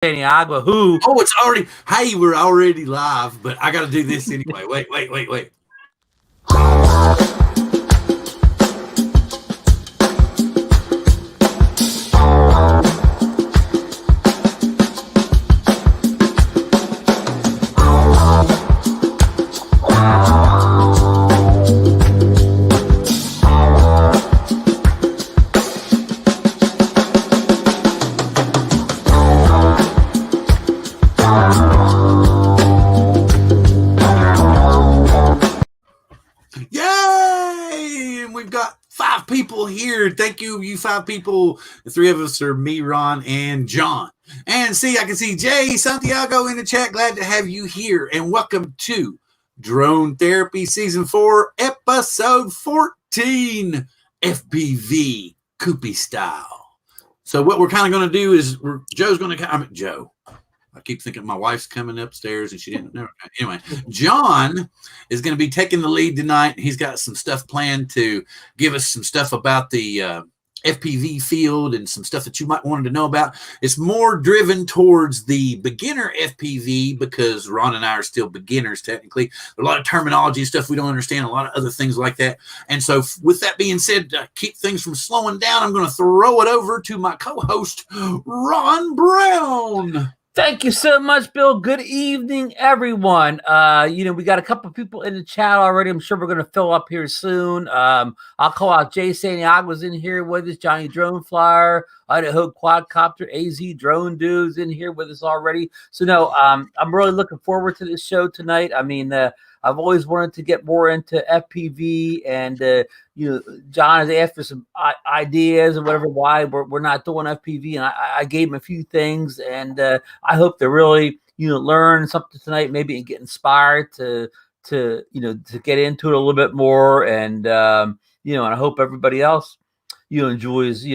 Santiago, who... Oh, it's already... Hey, we're already live, but I got to do this anyway. Wait. Yay! And we've got 5 people here. Thank you 5 people. The 3 of us are me, Ron, and John. And see, I can see Jay Santiago in the chat. Glad to have you here. And welcome to Drone Therapy Season 4, Episode 14, FPV Cuppi style. So what we're kind of going to do is Joe's going to... Joe. I keep thinking my wife's coming upstairs and she didn't know. Anyway, John is going to be taking the lead tonight. He's got some stuff planned to give us some stuff about the FPV field and some stuff that you might want to know about. It's more driven towards the beginner FPV because Ron and I are still beginners technically. There's a lot of terminology and stuff we don't understand, a lot of other things like that. And so with that being said, to keep things from slowing down, I'm going to throw it over to my co-host, Ron Brown. Thank you so much, Bill. Good evening, everyone. We got a couple of people in the chat already. I'm sure we're going to fill up here soon. I'll call out Jay Santiago's in here with us, Johnny Drone Flyer, Idaho Quadcopter, AZ Drone Dudes in here with us already. So, I'm really looking forward to this show tonight. I mean, I've always wanted to get more into FPV, and John has asked for some ideas and whatever why we're not doing FPV, and I gave him a few things, and I hope to really learn something tonight, maybe, and get inspired to get into it a little bit more, and and I hope everybody else enjoys.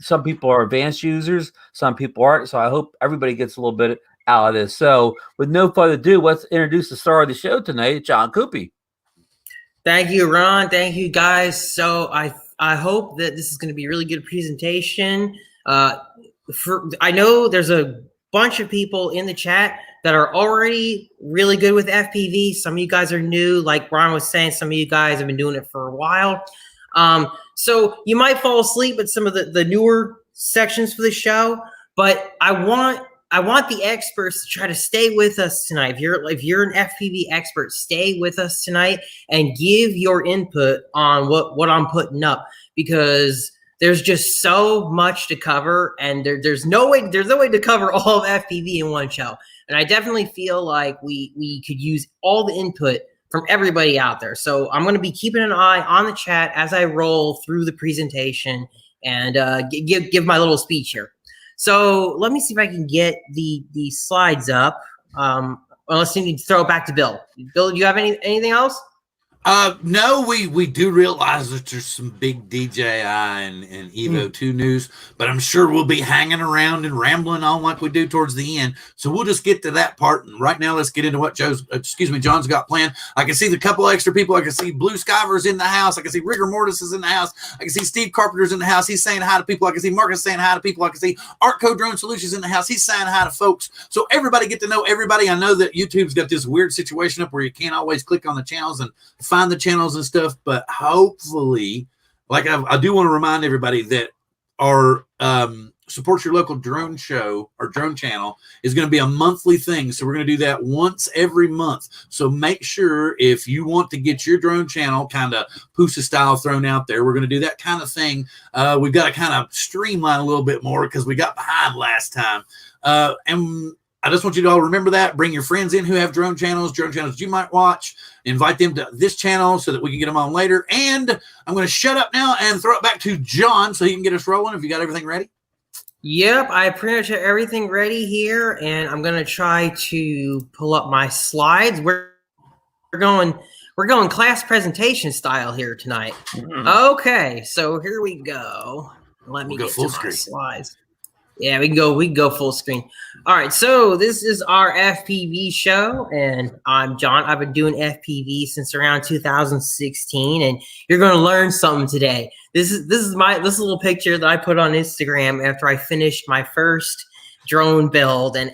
Some people are advanced users, some people aren't, so I hope everybody gets a little bit out of this. So with no further ado, let's introduce the star of the show tonight, John Cuppi. Thank you, Ron. Thank you, guys. So I hope that this is going to be a really good presentation. I know there's a bunch of people in the chat that are already really good with FPV. Some of you guys are new, like Ron was saying. Some of you guys have been doing it for a while. So you might fall asleep at some of the newer sections for the show, but I want the experts to try to stay with us tonight. If you're an FPV expert, stay with us tonight and give your input on what I'm putting up, because there's just so much to cover, and there's no way to cover all of FPV in one show. And I definitely feel like we could use all the input from everybody out there. So I'm going to be keeping an eye on the chat as I roll through the presentation and give my little speech here. So let me see if I can get the slides up. Unless you need to throw it back to Bill. Bill, do you have anything else? No, we do realize that there's some big DJI and Evo 2 news, but I'm sure we'll be hanging around and rambling on like we do towards the end. So we'll just get to that part. And right now, let's get into what John's got planned. I can see the couple extra people. I can see Blue Skyver's in the house. I can see Rigor Mortis is in the house. I can see Steve Carpenter's in the house. He's saying hi to people. I can see Marcus saying hi to people. I can see Artco Drone Solutions in the house. He's saying hi to folks. So everybody get to know everybody. I know that YouTube's got this weird situation up where you can't always click on the channels and find the channels and stuff, but hopefully, like I do want to remind everybody that our support your local drone show or drone channel is going to be a monthly thing. So we're going to do that once every month. So make sure if you want to get your drone channel kind of Pusa style thrown out there, we're going to do that kind of thing. We've got to kind of streamline a little bit more because we got behind last time. And I just want you to all remember that. Bring your friends in who have drone channels you might watch. Invite them to this channel so that we can get them on later. And I'm going to shut up now and throw it back to John so he can get us rolling. Have you got everything ready? Yep, I pretty much have everything ready here, and I'm going to try to pull up my slides. We're going class presentation style here tonight. Okay, so here we go. Let me get to my slides. Yeah, we can go full screen. All right, so this is our FPV show, and I'm John. I've been doing FPV since around 2016, and you're going to learn something today. This is this little picture that I put on Instagram after I finished my first drone build, and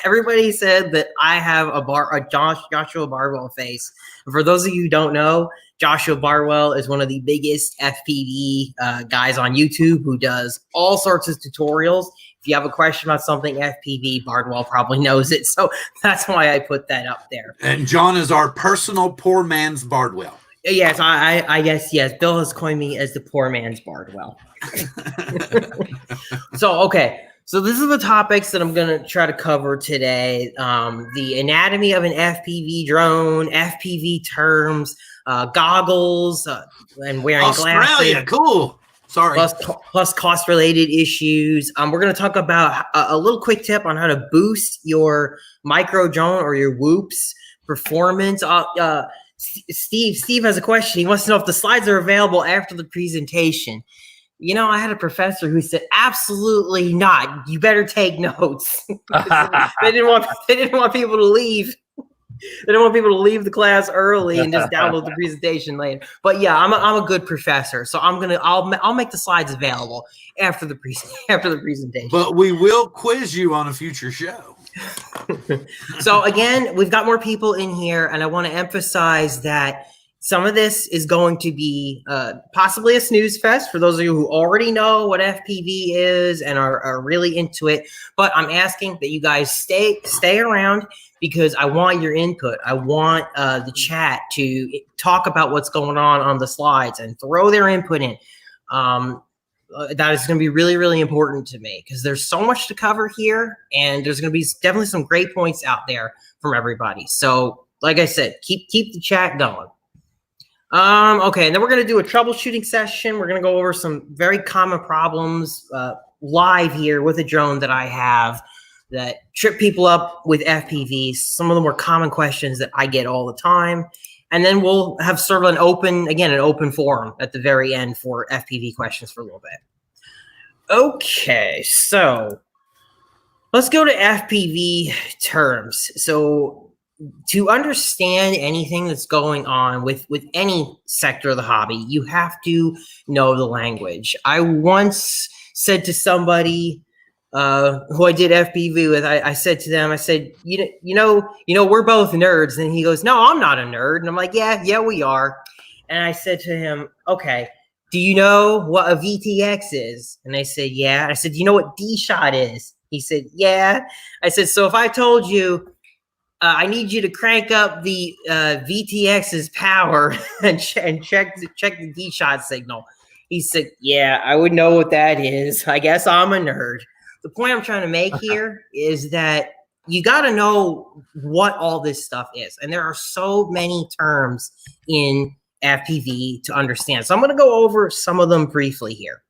everybody said that I have a Joshua Barwell face. For those of you who don't know, Joshua Barwell is one of the biggest FPV guys on YouTube who does all sorts of tutorials. If you have a question about something FPV, Bardwell probably knows it. So that's why I put that up there. And John is our personal poor man's Bardwell. Yes, I guess, yes. Bill has coined me as the poor man's Bardwell. So, okay. So this is the topics that I'm going to try to cover today. The anatomy of an FPV drone, FPV terms, goggles, and wearing Australia, glasses. cool. Sorry. Plus cost-related issues. We're going to talk about a little quick tip on how to boost your micro drone or your Whoops performance. Steve has a question. He wants to know if the slides are available after the presentation. You know, I had a professor who said, absolutely not. You better take notes. They didn't want people to leave. They don't want people to leave the class early and just download the presentation later. But yeah, I'm a good professor, so I'll make the slides available after the presentation. But we will quiz you on a future show. So again, we've got more people in here, and I want to emphasize that some of this is going to be possibly a snooze fest for those of you who already know what FPV is and are really into it. But I'm asking that you guys stay around because I want your input. I want the chat to talk about what's going on the slides and throw their input in. That is going to be really, really important to me because there's so much to cover here, and there's going to be definitely some great points out there from everybody. So, like I said, keep the chat going. Okay, and then we're going to do a troubleshooting session. We're going to go over some very common problems live here with a drone that I have that trip people up with FPV. Some of the more common questions that I get all the time. And then we'll have sort of an open forum at the very end for FPV questions for a little bit. Okay, so let's go to FPV terms. So to understand anything that's going on with any sector of the hobby, you have to know the language. I once said to somebody who I did FPV with, I said to them, I said, you know, we're both nerds. And he goes, no, I'm not a nerd. And I'm like, yeah, we are. And I said to him, okay, do you know what a VTX is? And they said, yeah. I said, do you know what D-shot is? He said, yeah. I said, so if I told you, I need you to crank up the VTX's power and check the D-shot signal. He said, yeah, I would know what that is. I guess I'm a nerd. The point I'm trying to make here is that you got to know what all this stuff is. And there are so many terms in FPV to understand. So I'm going to go over some of them briefly here.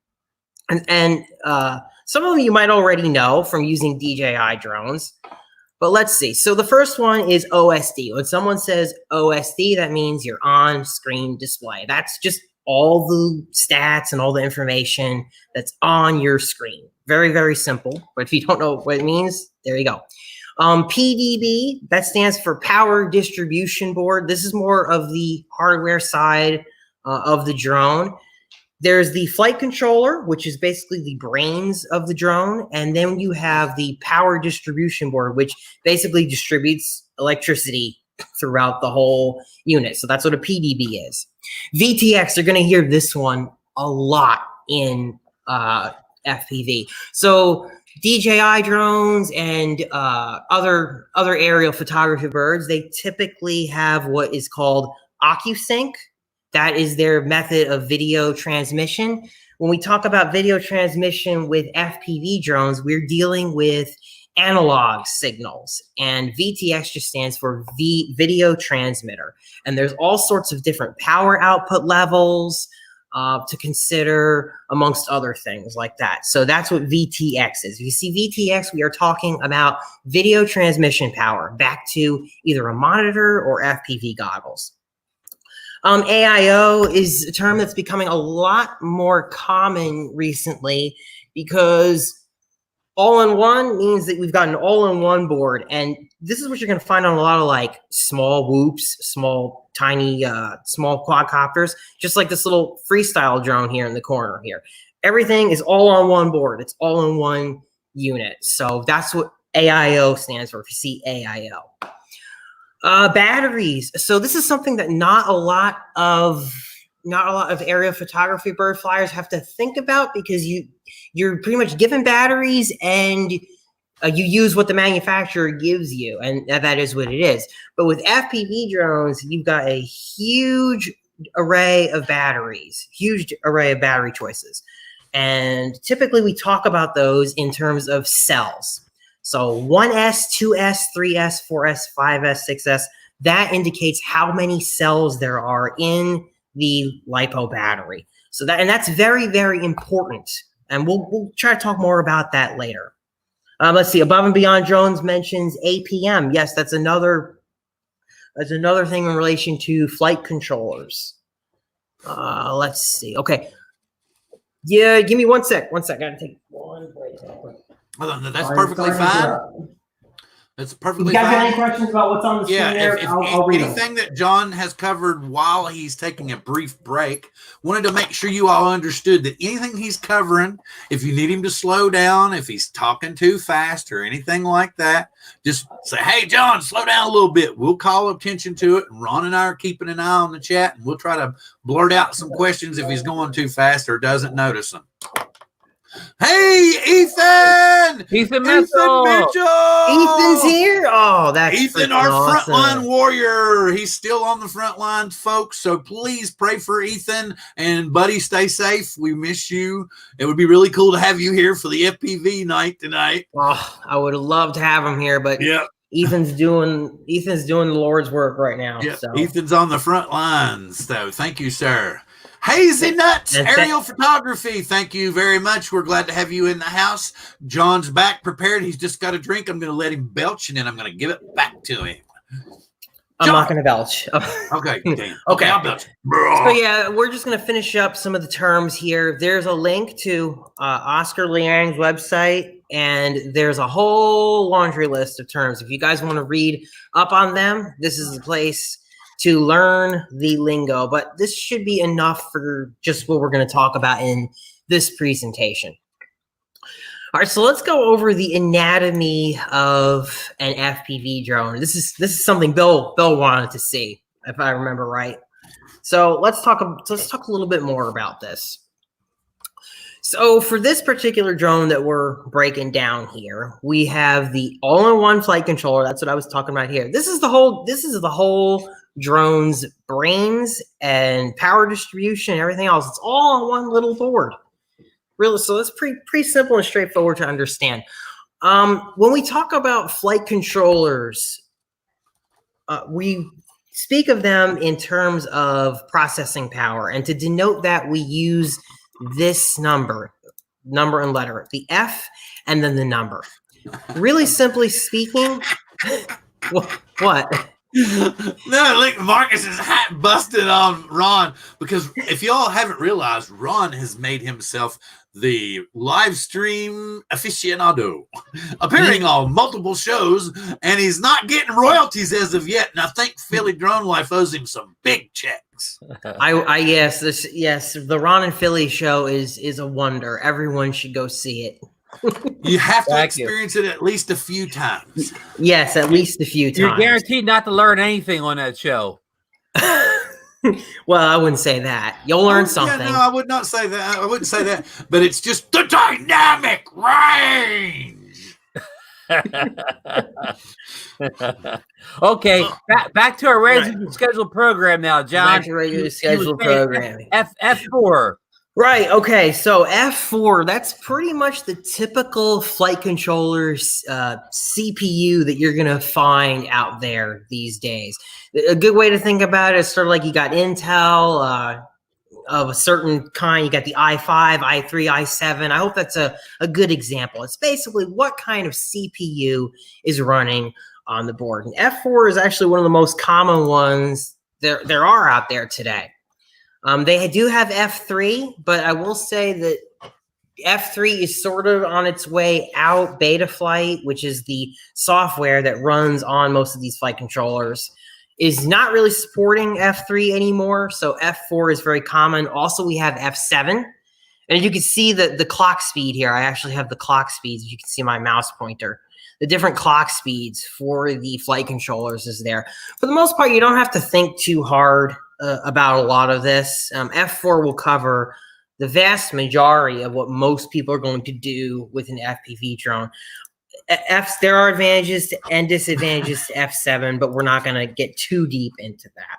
And some of them you might already know from using DJI drones. But let's see. So the first one is OSD. When someone says OSD, that means your on-screen display. That's just all the stats and all the information that's on your screen. Very, very simple. But if you don't know what it means, there you go. PDB, that stands for Power Distribution Board. This is more of the hardware side of the drone. There's the flight controller, which is basically the brains of the drone. And then you have the power distribution board, which basically distributes electricity throughout the whole unit. So that's what a PDB is. VTX, you're going to hear this one a lot in FPV. So DJI drones and other aerial photography birds, they typically have what is called OcuSync. That is their method of video transmission. When we talk about video transmission with FPV drones, we're dealing with analog signals, and VTX just stands for video transmitter. And there's all sorts of different power output levels to consider, amongst other things like that. So that's what VTX is. If you see VTX, we are talking about video transmission power back to either a monitor or FPV goggles. AIO is a term that's becoming a lot more common recently because all-in-one means that we've got an all-in-one board. And this is what you're going to find on a lot of like small Whoops, small, tiny, small quadcopters, just like this little freestyle drone here in the corner here. Everything is all on one board. It's all in one unit. So that's what AIO stands for, if you see AIO. Batteries. So this is something that not a lot of aerial photography bird flyers have to think about, because you're pretty much given batteries and you use what the manufacturer gives you, and that is what it is. But with FPV drones, you've got a huge array of batteries, huge array of battery choices. And typically we talk about those in terms of cells. So 1S, 2S, 3S, 4S, 5S, 6S, that indicates how many cells there are in the LiPo battery. So that's very, very important. And we'll try to talk more about that later. Let's see, Above and Beyond Drones mentions APM. Yes, that's another thing in relation to flight controllers. Let's see. Okay. Yeah, give me 1 sec. 1 sec. I gotta take one break. That's perfectly fine. That's perfectly fine. If you guys fine. have any questions about what's on the screen there, I'll read anything that John has covered while he's taking a brief break, wanted to make sure you all understood that anything he's covering, if you need him to slow down, if he's talking too fast or anything like that, just say, hey, John, slow down a little bit. We'll call attention to it. And Ron and I are keeping an eye on the chat, and we'll try to blurt out some questions if he's going too fast or doesn't notice them. Hey, Ethan! Ethan Mitchell! Ethan's here! Oh, that's Ethan, our awesome. frontline warrior. He's still on the front lines, folks. So please pray for Ethan. And, buddy, stay safe. We miss you. It would be really cool to have you here for the FPV night tonight. Oh, I would love to have him here, but yeah. Ethan's doing the Lord's work right now. Yeah, so. Ethan's on the front lines, though. Thank you, sir. Hazy Nuts Aerial Photography. Thank you very much. We're glad to have you in the house. John's back prepared. He's just got a drink. I'm going to let him belch, and then I'm going to give it back to him. I'm not going to belch. Okay. Damn. Okay. I'll belch. So yeah, we're just going to finish up some of the terms here. There's a link to Oscar Liang's website, and there's a whole laundry list of terms. If you guys want to read up on them, this is the place to learn the lingo, but this should be enough for just what we're going to talk about in this presentation. All right, so let's go over the anatomy of an FPV drone. This is something Bill wanted to see, if I remember right. So let's talk a little bit more about this. So for this particular drone that we're breaking down here, we have the all-in-one flight controller. That's what I was talking about here. This is the whole drone's brains and power distribution and everything else. It's all on one little board. Really, so it's pretty simple and straightforward to understand. When we talk about flight controllers, we speak of them in terms of processing power, and to denote that, we use this number and letter, the F, and then the number. Really simply speaking, what? No, look, Marcus's hat busted on Ron, because if y'all haven't realized, Ron has made himself the live stream aficionado, appearing on multiple shows, and he's not getting royalties as of yet. And I think Philly Drone Life owes him some big checks. Yes, the Ron and Philly show is a wonder. Everyone should go see it. You have to experience it at least a few times. Yes, at least a few times. You're guaranteed not to learn anything on that show. Well, I wouldn't say that. You'll learn something. Yeah, no, I would not say that. I wouldn't say that. But it's just the dynamic range. Okay, back to our regularly scheduled program now, John. Back to regularly scheduled programming. F4. Right. Okay. So F4, that's pretty much the typical flight controller's CPU that you're going to find out there these days. A good way to think about it is sort of like you got Intel of a certain kind. You got the i5, i3, i7. I hope that's a good example. It's basically what kind of CPU is running on the board. And F4 is actually one of the most common ones there are out there today. They do have F3, but I will say that F3 is sort of on its way out. Betaflight, which is the software that runs on most of these flight controllers, is not really supporting F3 anymore. So F4 is very common. Also, we have F7. And you can see the clock speed here. I actually have the clock speeds. You can see my mouse pointer. The different clock speeds for the flight controllers is there. For the most part, you don't have to think too hard about a lot of this. F4 will cover the vast majority of what most people are going to do with an FPV drone. There are advantages and disadvantages to F7, but we're not going to get too deep into that.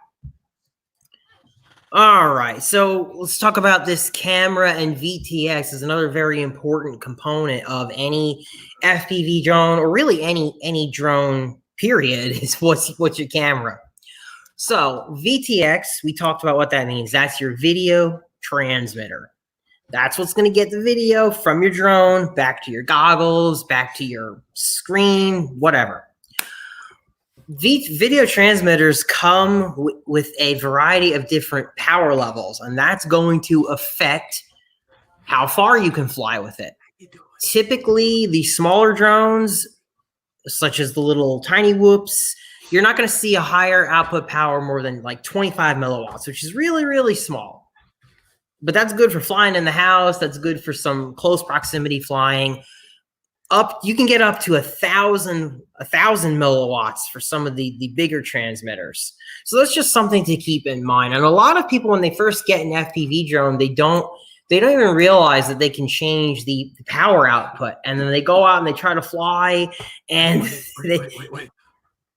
All right, so let's talk about this camera, and VTX is another very important component of any FPV drone, or really any drone, period, is what's your camera. So VTX, we talked about what that means. That's your video transmitter. That's what's going to get the video from your drone back to your goggles, back to your screen, whatever. Video transmitters come with a variety of different power levels, and that's going to affect how far you can fly with it. Typically, the smaller drones, such as the little tiny whoops, you're not going to see a higher output power more than like 25 milliwatts, which is really, really small. But that's good for flying in the house. That's good for some close proximity flying. You can get up to 1,000 milliwatts for some of the bigger transmitters. So that's just something to keep in mind. And a lot of people, when they first get an FPV drone, they don't even realize that they can change the power output. And then they go out and they try to fly, and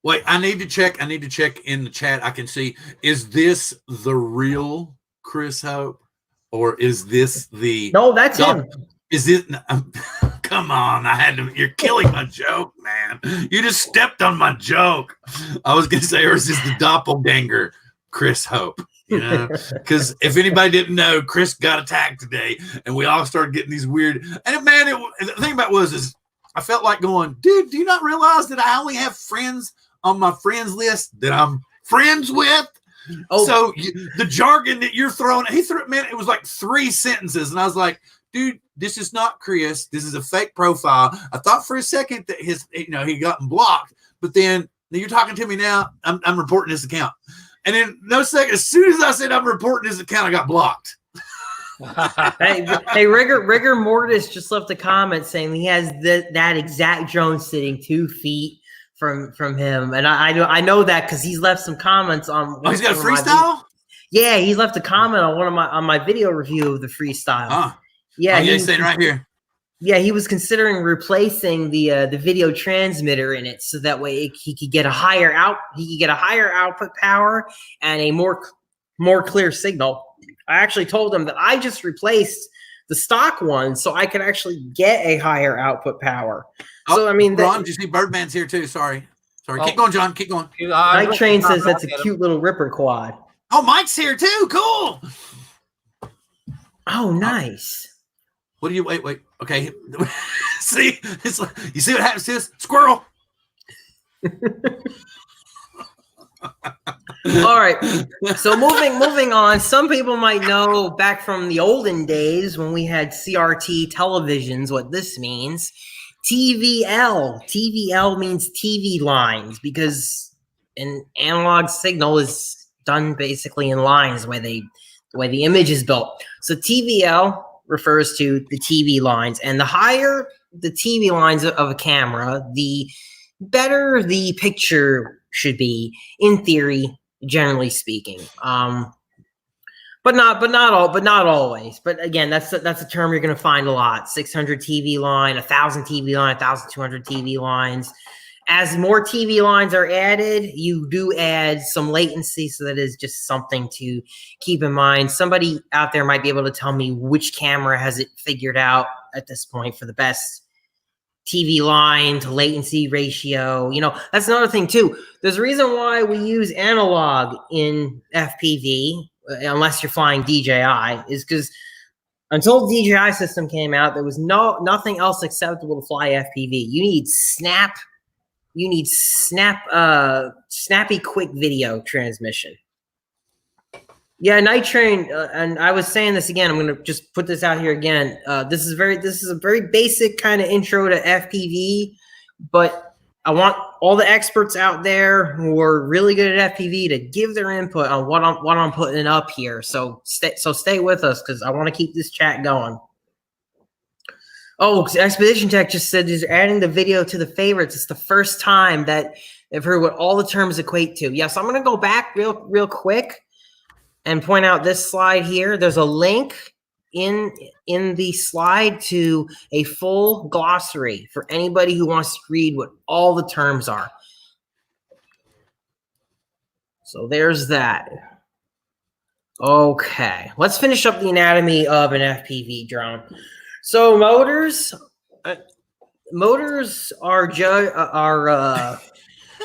wait. I need to check in the chat. I can see, is this the real Chris Hope, or is this the? No, that's him. Is it? Come on, you're killing my joke, man. You just stepped on my joke. I was gonna say, or is this the doppelganger Chris Hope? You know, because if anybody didn't know, Chris got attacked today, and we all started getting these weird. And man, the thing about it is I felt like going, dude, do you not realize that I only have friends on my friends list that I'm friends with? Oh, so the jargon that you're throwing, it was like 3 sentences, and I was like, dude, this is not Chris. This is a fake profile. I thought for a second that he gotten blocked, but then you're talking to me now. I'm reporting his account, and then no second, as soon as I said I'm reporting his account, I got blocked. hey, Rigor Mortis just left a comment saying he has that exact drone sitting 2 feet from him, and I know that because he's left some comments on. Oh, he's got a freestyle. Yeah, he's left a comment on my video review of the freestyle. Huh. Yeah, he's saying right here. Yeah, he was considering replacing the video transmitter in it, so that way he could get a higher output power and a more clear signal. I actually told him that I just replaced the stock one, so I could actually get a higher output power. So I mean, Ron, you see Birdman's here too. Sorry. Keep going, John. Keep going. Night Train says that's a cute little Ripper quad. Oh, Mike's here too. Cool. Oh, nice. What do you wait? Okay. See, it's like, you see what happens to this squirrel? All right. So moving on. Some people might know back from the olden days when we had CRT televisions what this means. TVL. TVL means TV lines, because an analog signal is done basically in lines the way the image is built. So TVL refers to the TV lines, and the higher the TV lines of a camera, the better the picture should be, in theory, generally speaking. But not always. But again, that's a term you're going to find a lot. 600 TV line, 1,000 TV line, 1,200 TV lines. As more TV lines are added, you do add some latency, so that is just something to keep in mind. Somebody out there might be able to tell me which camera has it figured out at this point for the best TV line to latency ratio. You know, that's another thing too. There's a reason why we use analog in FPV, unless you're flying DJI, is because until the DJI system came out, there was nothing else acceptable to fly FPV. You need snappy, quick video transmission. Yeah, Night Train, and I was saying this again. I'm going to just put this out here again. This is a very basic kind of intro to FPV, but I want all the experts out there who are really good at FPV to give their input on what I'm putting up here. So stay with us because I want to keep this chat going. Oh, Expedition Tech just said he's adding the video to the favorites. It's the first time that I've heard what all the terms equate to. Yes, I'm going to go back real quick and point out this slide here. There's a link in the slide to a full glossary for anybody who wants to read what all the terms are. So there's that. Okay, let's finish up the anatomy of an FPV drone. So motors are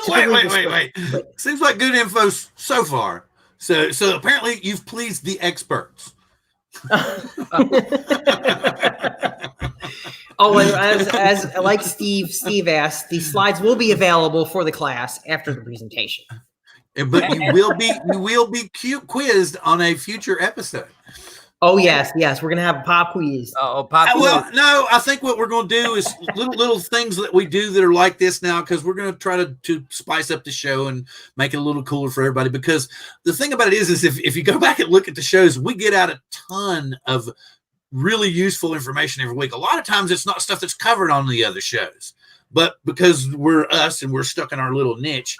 Wait. Seems like good info so far. So apparently you've pleased the experts. Oh, and as like Steve asked, the slides will be available for the class after the presentation. But you will be quizzed on a future episode. Oh yes, we're gonna have a pop quiz. Pop quiz. Well, no, I think what we're going to do is little things that we do that are like this now, because we're going to try to spice up the show and make it a little cooler for everybody. Because the thing about it is if you go back and look at the shows, we get out a ton of really useful information every week. A lot of times it's not stuff that's covered on the other shows, but because we're us and we're stuck in our little niche,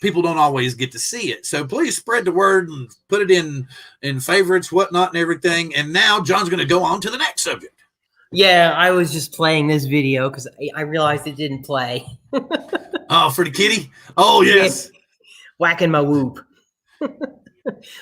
people don't always get to see it. So please spread the word and put it in favorites, whatnot, and everything. And now John's going to go on to the next subject. Yeah, I was just playing this video because I realized it didn't play. Oh, for the kitty? Oh, yes. Whacking my whoop.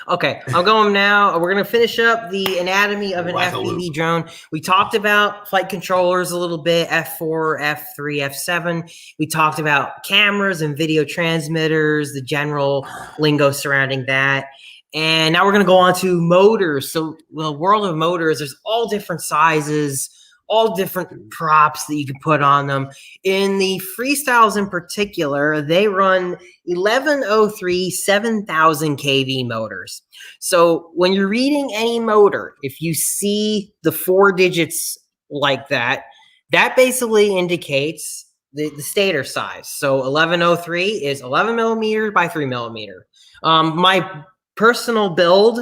Okay, I'm going now. We're going to finish up the anatomy of an FPV drone. We talked about flight controllers a little bit, F4, F3, F7. We talked about cameras and video transmitters, the general lingo surrounding that. And now we're going to go on to motors. So the world of motors, there's all different sizes, all different props that you can put on them. In the freestyles in particular, they run 1103 7000 kV motors. So when you're reading any motor, if you see the 4 digits like that, that basically indicates the stator size. So 1103 is 11 millimeter by 3 millimeter. My personal build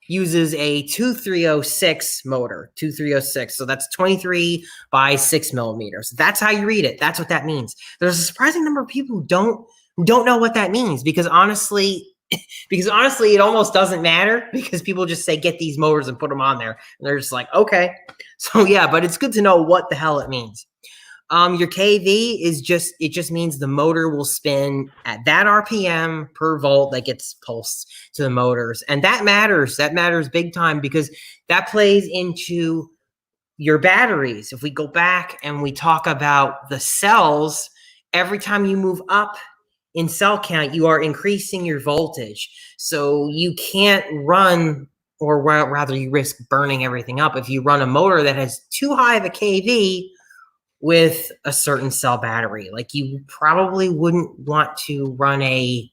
uses a 2306 motor, 2306. So that's 23 by 6 millimeters. That's how you read it. That's what that means. There's a surprising number of people who don't know what that means because honestly, it almost doesn't matter because people just say, get these motors and put them on there. And they're just like, okay. So yeah, but it's good to know what the hell it means. Your KV is just means the motor will spin at that RPM per volt that gets pulsed to the motors. And that matters big time because that plays into your batteries. If we go back and we talk about the cells, every time you move up in cell count, you are increasing your voltage. So you can't run, or rather you risk burning everything up if you run a motor that has too high of a KV with a certain cell battery. Like you probably wouldn't want to run a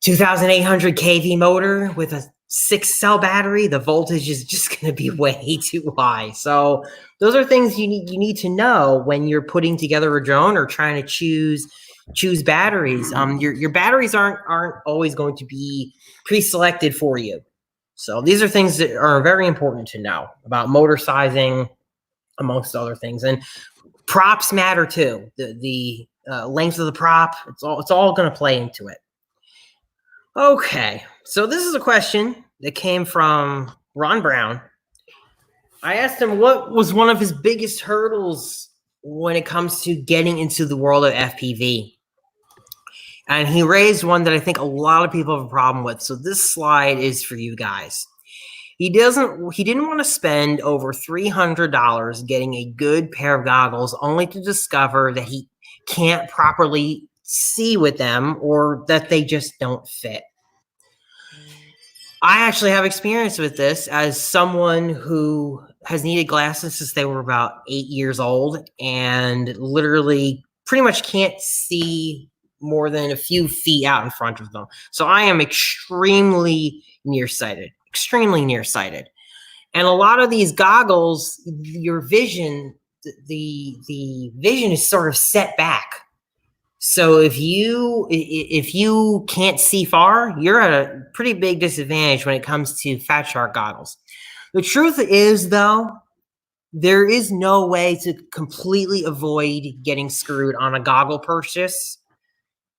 2800 kV motor with a 6 cell battery. The voltage is just going to be way too high. So those are things you need to know when you're putting together a drone or trying to choose batteries. Your batteries aren't always going to be pre-selected for you. So these are things that are very important to know about motor sizing, amongst other things. And props matter too. The length of the prop, it's all going to play into it. Okay, so this is a question that came from Ron Brown. I asked him what was one of his biggest hurdles when it comes to getting into the world of FPV. And he raised one that I think a lot of people have a problem with. So this slide is for you guys. He didn't want to spend over $300 getting a good pair of goggles only to discover that he can't properly see with them or that they just don't fit. I actually have experience with this as someone who has needed glasses since they were about 8 years old and literally pretty much can't see more than a few feet out in front of them. So I am extremely nearsighted. And a lot of these goggles, your vision the vision is sort of set back. So if you can't see far, you're at a pretty big disadvantage when it comes to Fat Shark goggles. The truth is, though, there is no way to completely avoid getting screwed on a goggle purchase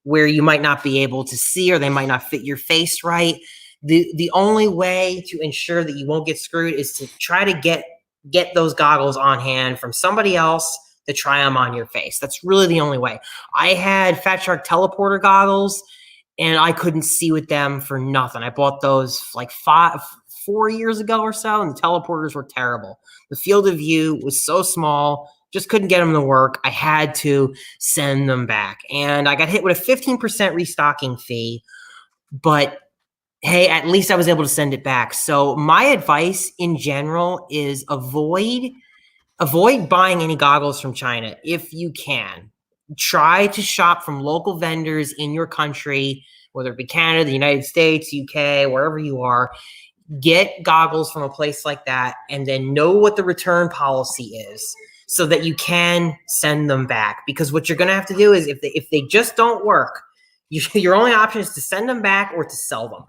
where you might not be able to see or they might not fit your face right. The only way to ensure that you won't get screwed is to try to get those goggles on hand from somebody else to try them on your face. That's really the only way. I had Fat Shark teleporter goggles and I couldn't see with them for nothing. I bought those like 4 years ago or so, and the teleporters were terrible. The field of view was so small, just couldn't get them to work. I had to send them back. And I got hit with a 15% restocking fee, but hey, at least I was able to send it back. So my advice in general is avoid buying any goggles from China if you can. Try to shop from local vendors in your country, whether it be Canada, the United States, UK, wherever you are. Get goggles from a place like that and then know what the return policy is so that you can send them back. Because what you're going to have to do is if they just don't work, your only option is to send them back or to sell them.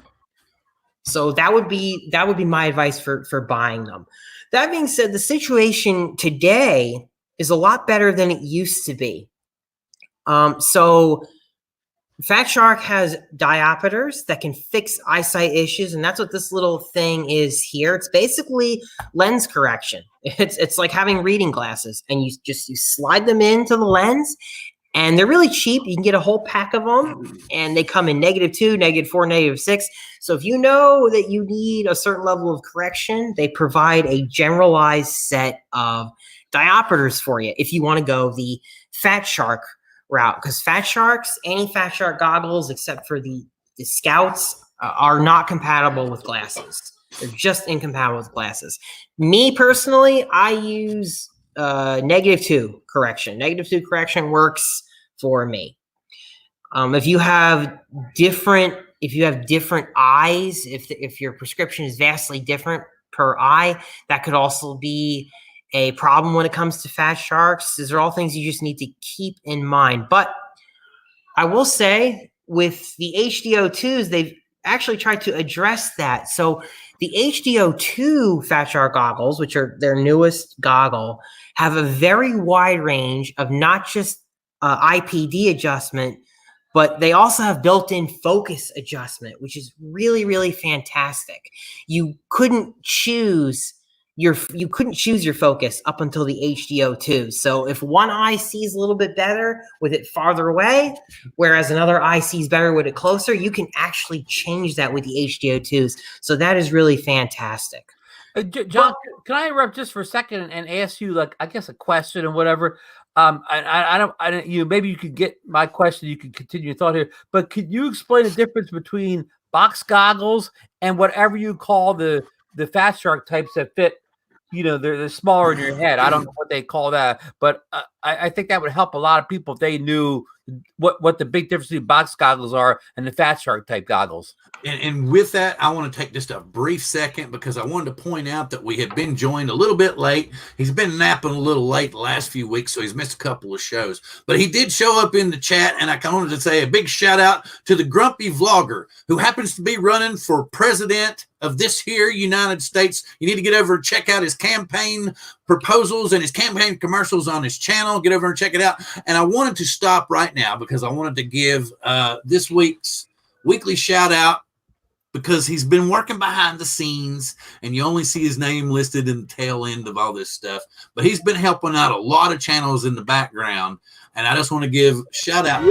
So that would be my advice for buying them. That being said, the situation today is a lot better than it used to be. So Fat Shark has diopters that can fix eyesight issues, and that's what this little thing is here. It's basically lens correction. It's like having reading glasses, and you slide them into the lens, and they're really cheap. You can get a whole pack of them, and they come in -2, -4, -6. So if you know that you need a certain level of correction, they provide a generalized set of diopters for you if you want to go the Fat Shark route. Because any Fat Shark goggles, except for the Scouts, are not compatible with glasses. They're just incompatible with glasses. Me personally, I use -2 correction. -2 correction works for me. If you have different eyes, if your prescription is vastly different per eye, that could also be a problem when it comes to Fat Sharks. These are all things you just need to keep in mind. But I will say with the HDO2s, they've actually tried to address that. So the HDO2 Fat Shark goggles, which are their newest goggle, have a very wide range of not just IPD adjustment, but they also have built-in focus adjustment, which is really, really fantastic. You couldn't choose your focus up until the HDO2. So if one eye sees a little bit better with it farther away, whereas another eye sees better with it closer, you can actually change that with the HDO2s. So that is really fantastic. John, can I interrupt just for a second and ask you, like, I guess a question or whatever? I don't. Maybe you could get my question. You can continue your thought here, but could you explain the difference between box goggles and whatever you call the Fat Shark types that fit? They're smaller in your head. I don't know what they call that, but I think that would help a lot of people if they knew what the big difference between box goggles are and the Fat Shark type goggles. And with that, I want to take just a brief second because I wanted to point out that we had been joined a little bit late. He's been napping a little late the last few weeks, so he's missed a couple of shows. But he did show up in the chat, and I wanted to say a big shout out to the Grumpy Vlogger, who happens to be running for president of this here United States. You need to get over and check out his campaign proposals and his campaign commercials on his channel. Get over and check it out. And I wanted to stop right now because I wanted to give this week's weekly shout out, because he's been working behind the scenes and you only see his name listed in the tail end of all this stuff. But he's been helping out a lot of channels in the background. And I just want to give shout out.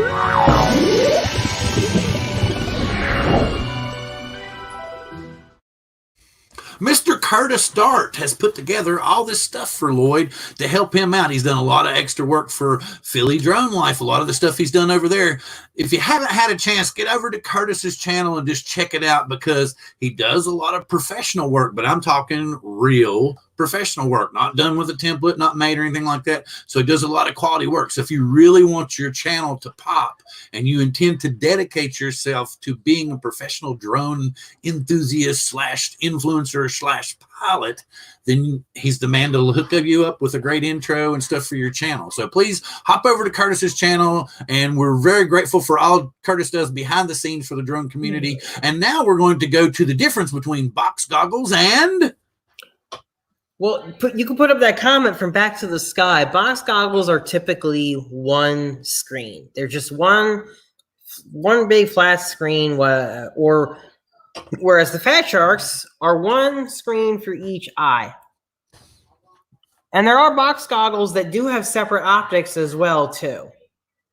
Mr. Curtis Dart has put together all this stuff for Lloyd to help him out. He's done a lot of extra work for Philly Drone Life, a lot of the stuff he's done over there. If you haven't had a chance, get over to Curtis's channel and just check it out, because he does a lot of professional work, but I'm talking real professional work, not done with a template, not made or anything like that. So he does a lot of quality work. So if you really want your channel to pop and you intend to dedicate yourself to being a professional drone enthusiast slash influencer slash pilot, then he's the man to hook you up with a great intro and stuff for your channel. So please hop over to Curtis's channel, and we're very grateful for all Curtis does behind the scenes for the drone community. And now we're going to go to the difference between box goggles and... Well, you can put up that comment from Back to the Sky. Box goggles are typically one screen. They're just one big flat screen, whereas the Fat Sharks are one screen for each eye. And there are box goggles that do have separate optics as well, too.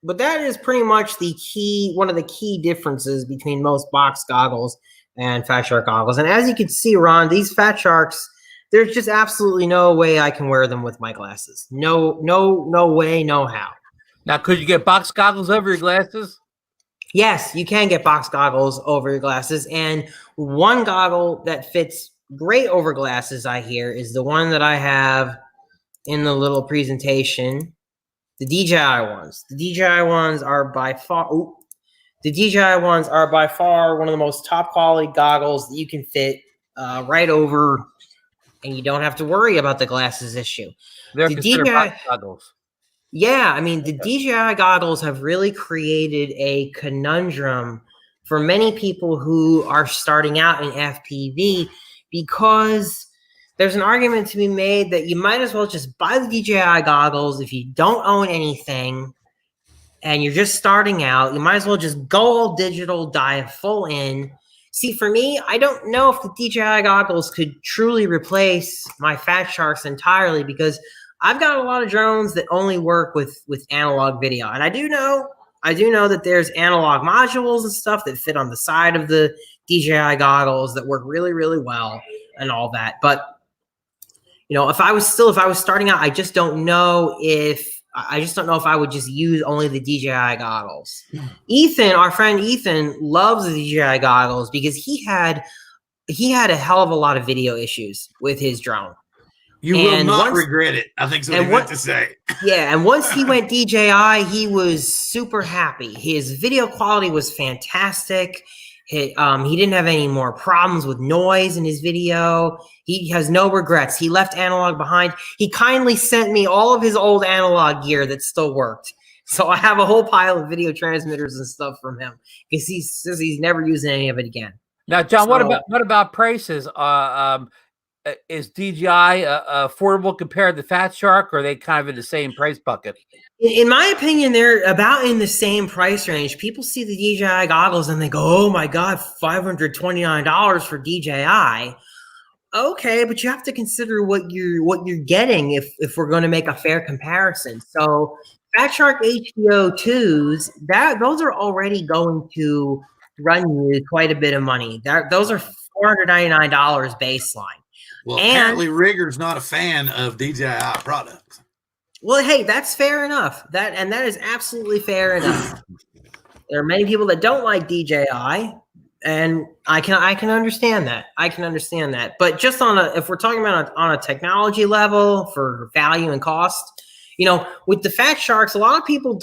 But that is pretty much one of the key differences between most box goggles and Fat Shark goggles. And as you can see, Ron, these Fat Sharks, there's just absolutely no way I can wear them with my glasses. No way, no how. Now, could you get box goggles over your glasses? Yes, you can get box goggles over your glasses. And one goggle that fits great over glasses, I hear, is the one that I have in the little presentation, the DJI ones. The DJI ones are by far one of the most top quality goggles that you can fit right over, and you don't have to worry about the glasses issue. They're considered box goggles. Yeah, I mean, the DJI goggles have really created a conundrum for many people who are starting out in FPV, because there's an argument to be made that you might as well just buy the DJI goggles if you don't own anything and you're just starting out. You might as well just go all digital, dive full in. See, for me, I don't know if the DJI goggles could truly replace my Fat Sharks entirely, because I've got a lot of drones that only work with analog video. And I do know that there's analog modules and stuff that fit on the side of the DJI goggles that work really, really well and all that. But, you know, if I was starting out, I just don't know if I would just use only the DJI goggles. Ethan, our friend Ethan, loves the DJI goggles because he had a hell of a lot of video issues with his drone. You will not regret it, I think, is what he meant to say. Yeah, and once he went DJI, he was super happy. His video quality was fantastic. He didn't have any more problems with noise in his video. He has no regrets. He left analog behind. He kindly sent me all of his old analog gear that still worked. So I have a whole pile of video transmitters and stuff from him because he says he's never using any of it again. Now, John, what about prices? Is DJI affordable compared to Fat Shark, or are they kind of in the same price bucket? In my opinion, they're about in the same price range. People see the DJI goggles and they go, "Oh my God, $529 for DJI." Okay, but you have to consider what you're getting if we're going to make a fair comparison. So, Fat Shark HDO2s, those are already going to run you quite a bit of money. Those are $499 baseline. Well, apparently Rigger's not a fan of DJI products. Well, hey, that's fair enough. That is absolutely fair enough. There are many people that don't like DJI, and I can understand that. I can understand that. But just if we're talking about on a technology level for value and cost, you know, with the Fat Sharks, a lot of people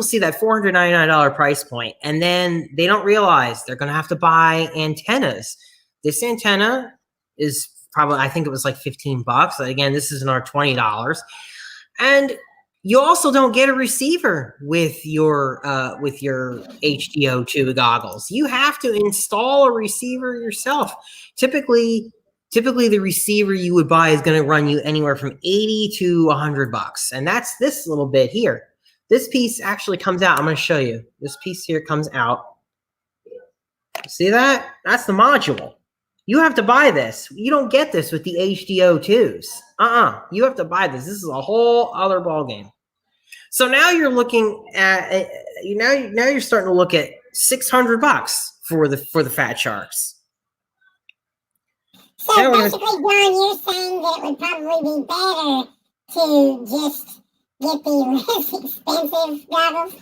see that $499 price point, and then they don't realize they're going to have to buy antennas. This antenna is probably, I think it was like $15. Again, this is our $20. And you also don't get a receiver with your HDO2 goggles. You have to install a receiver yourself. Typically the receiver you would buy is going to run you anywhere from $80 to $100. And that's this little bit here. This piece actually comes out. I'm going to show you. This piece here comes out. See that? That's the module. You have to buy this. You don't get this with the HDO2s. You have to buy this. This is a whole other ballgame. So now you're looking at now you're starting to look at $600 for the Fat Sharks. So basically, John, you're saying that it would probably be better to just get the less expensive goggles?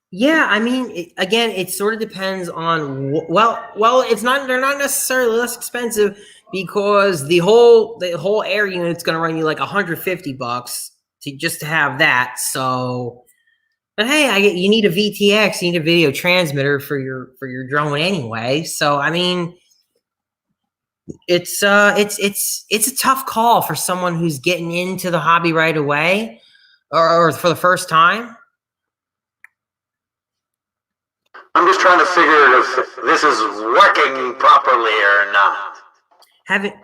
Yeah, I mean, it sort of depends on, well, they're not necessarily less expensive. because the whole air unit's going to run you like $150 to have that. So, but hey, you need a VTX, you need a video transmitter for your drone anyway. So I mean, it's a tough call for someone who's getting into the hobby right away or for the first time. I'm just trying to figure if this is working properly or not.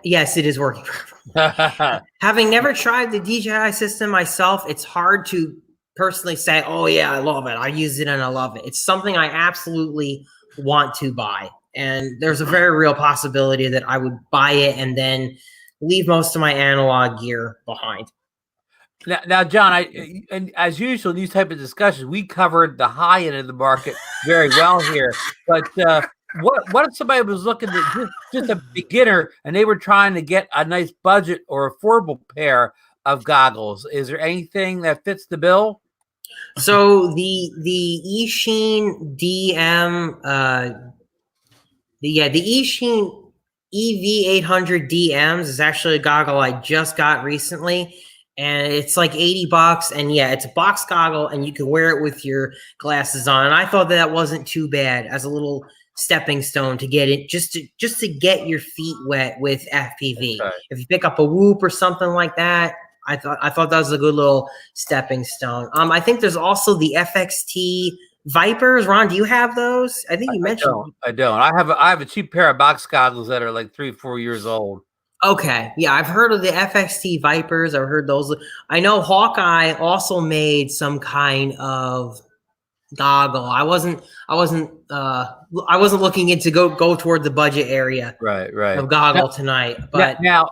Yes, it is working properly. Having never tried the DJI system myself, it's hard to personally say, oh yeah, I love it. I use it and I love it. It's something I absolutely want to buy. And there's a very real possibility that I would buy it and then leave most of my analog gear behind. Now, John, and as usual in these type of discussions, we covered the high end of the market very well here. But what if somebody was looking at just a beginner and they were trying to get a nice budget or affordable pair of goggles? Is there anything that fits the bill? So the Eachine DM, the Eachine EV800 DMs is actually a goggle I just got recently. And it's like $80, and yeah, it's a box goggle, and you can wear it with your glasses on. And I thought that wasn't too bad as a little stepping stone to get it, just to get your feet wet with FPV. Okay. If you pick up a Whoop or something like that, I thought that was a good little stepping stone. I think there's also the FXT Vipers. Ron, do you have those? I think you mentioned. I don't. I have a cheap pair of box goggles that are like 3-4 years old. Okay, yeah, I've heard of the FXT Vipers. I've heard those. I know Hawkeye also made some kind of goggle. I wasn't looking into go toward the budget area, right, of goggle tonight. But now,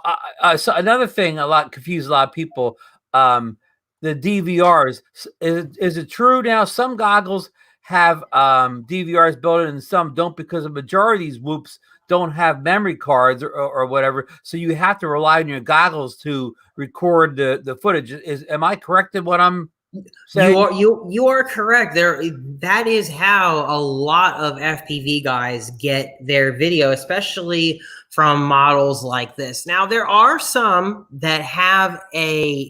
so another thing, confused a lot of people. The DVRs. Is it true now? Some goggles have DVRs built in, and some don't, because a majority of these Whoops don't have memory cards or whatever, so you have to rely on your goggles to record the footage. Am I correct in what I'm saying? You are correct. That is how a lot of FPV guys get their video, especially from models like this. Now there are some that have a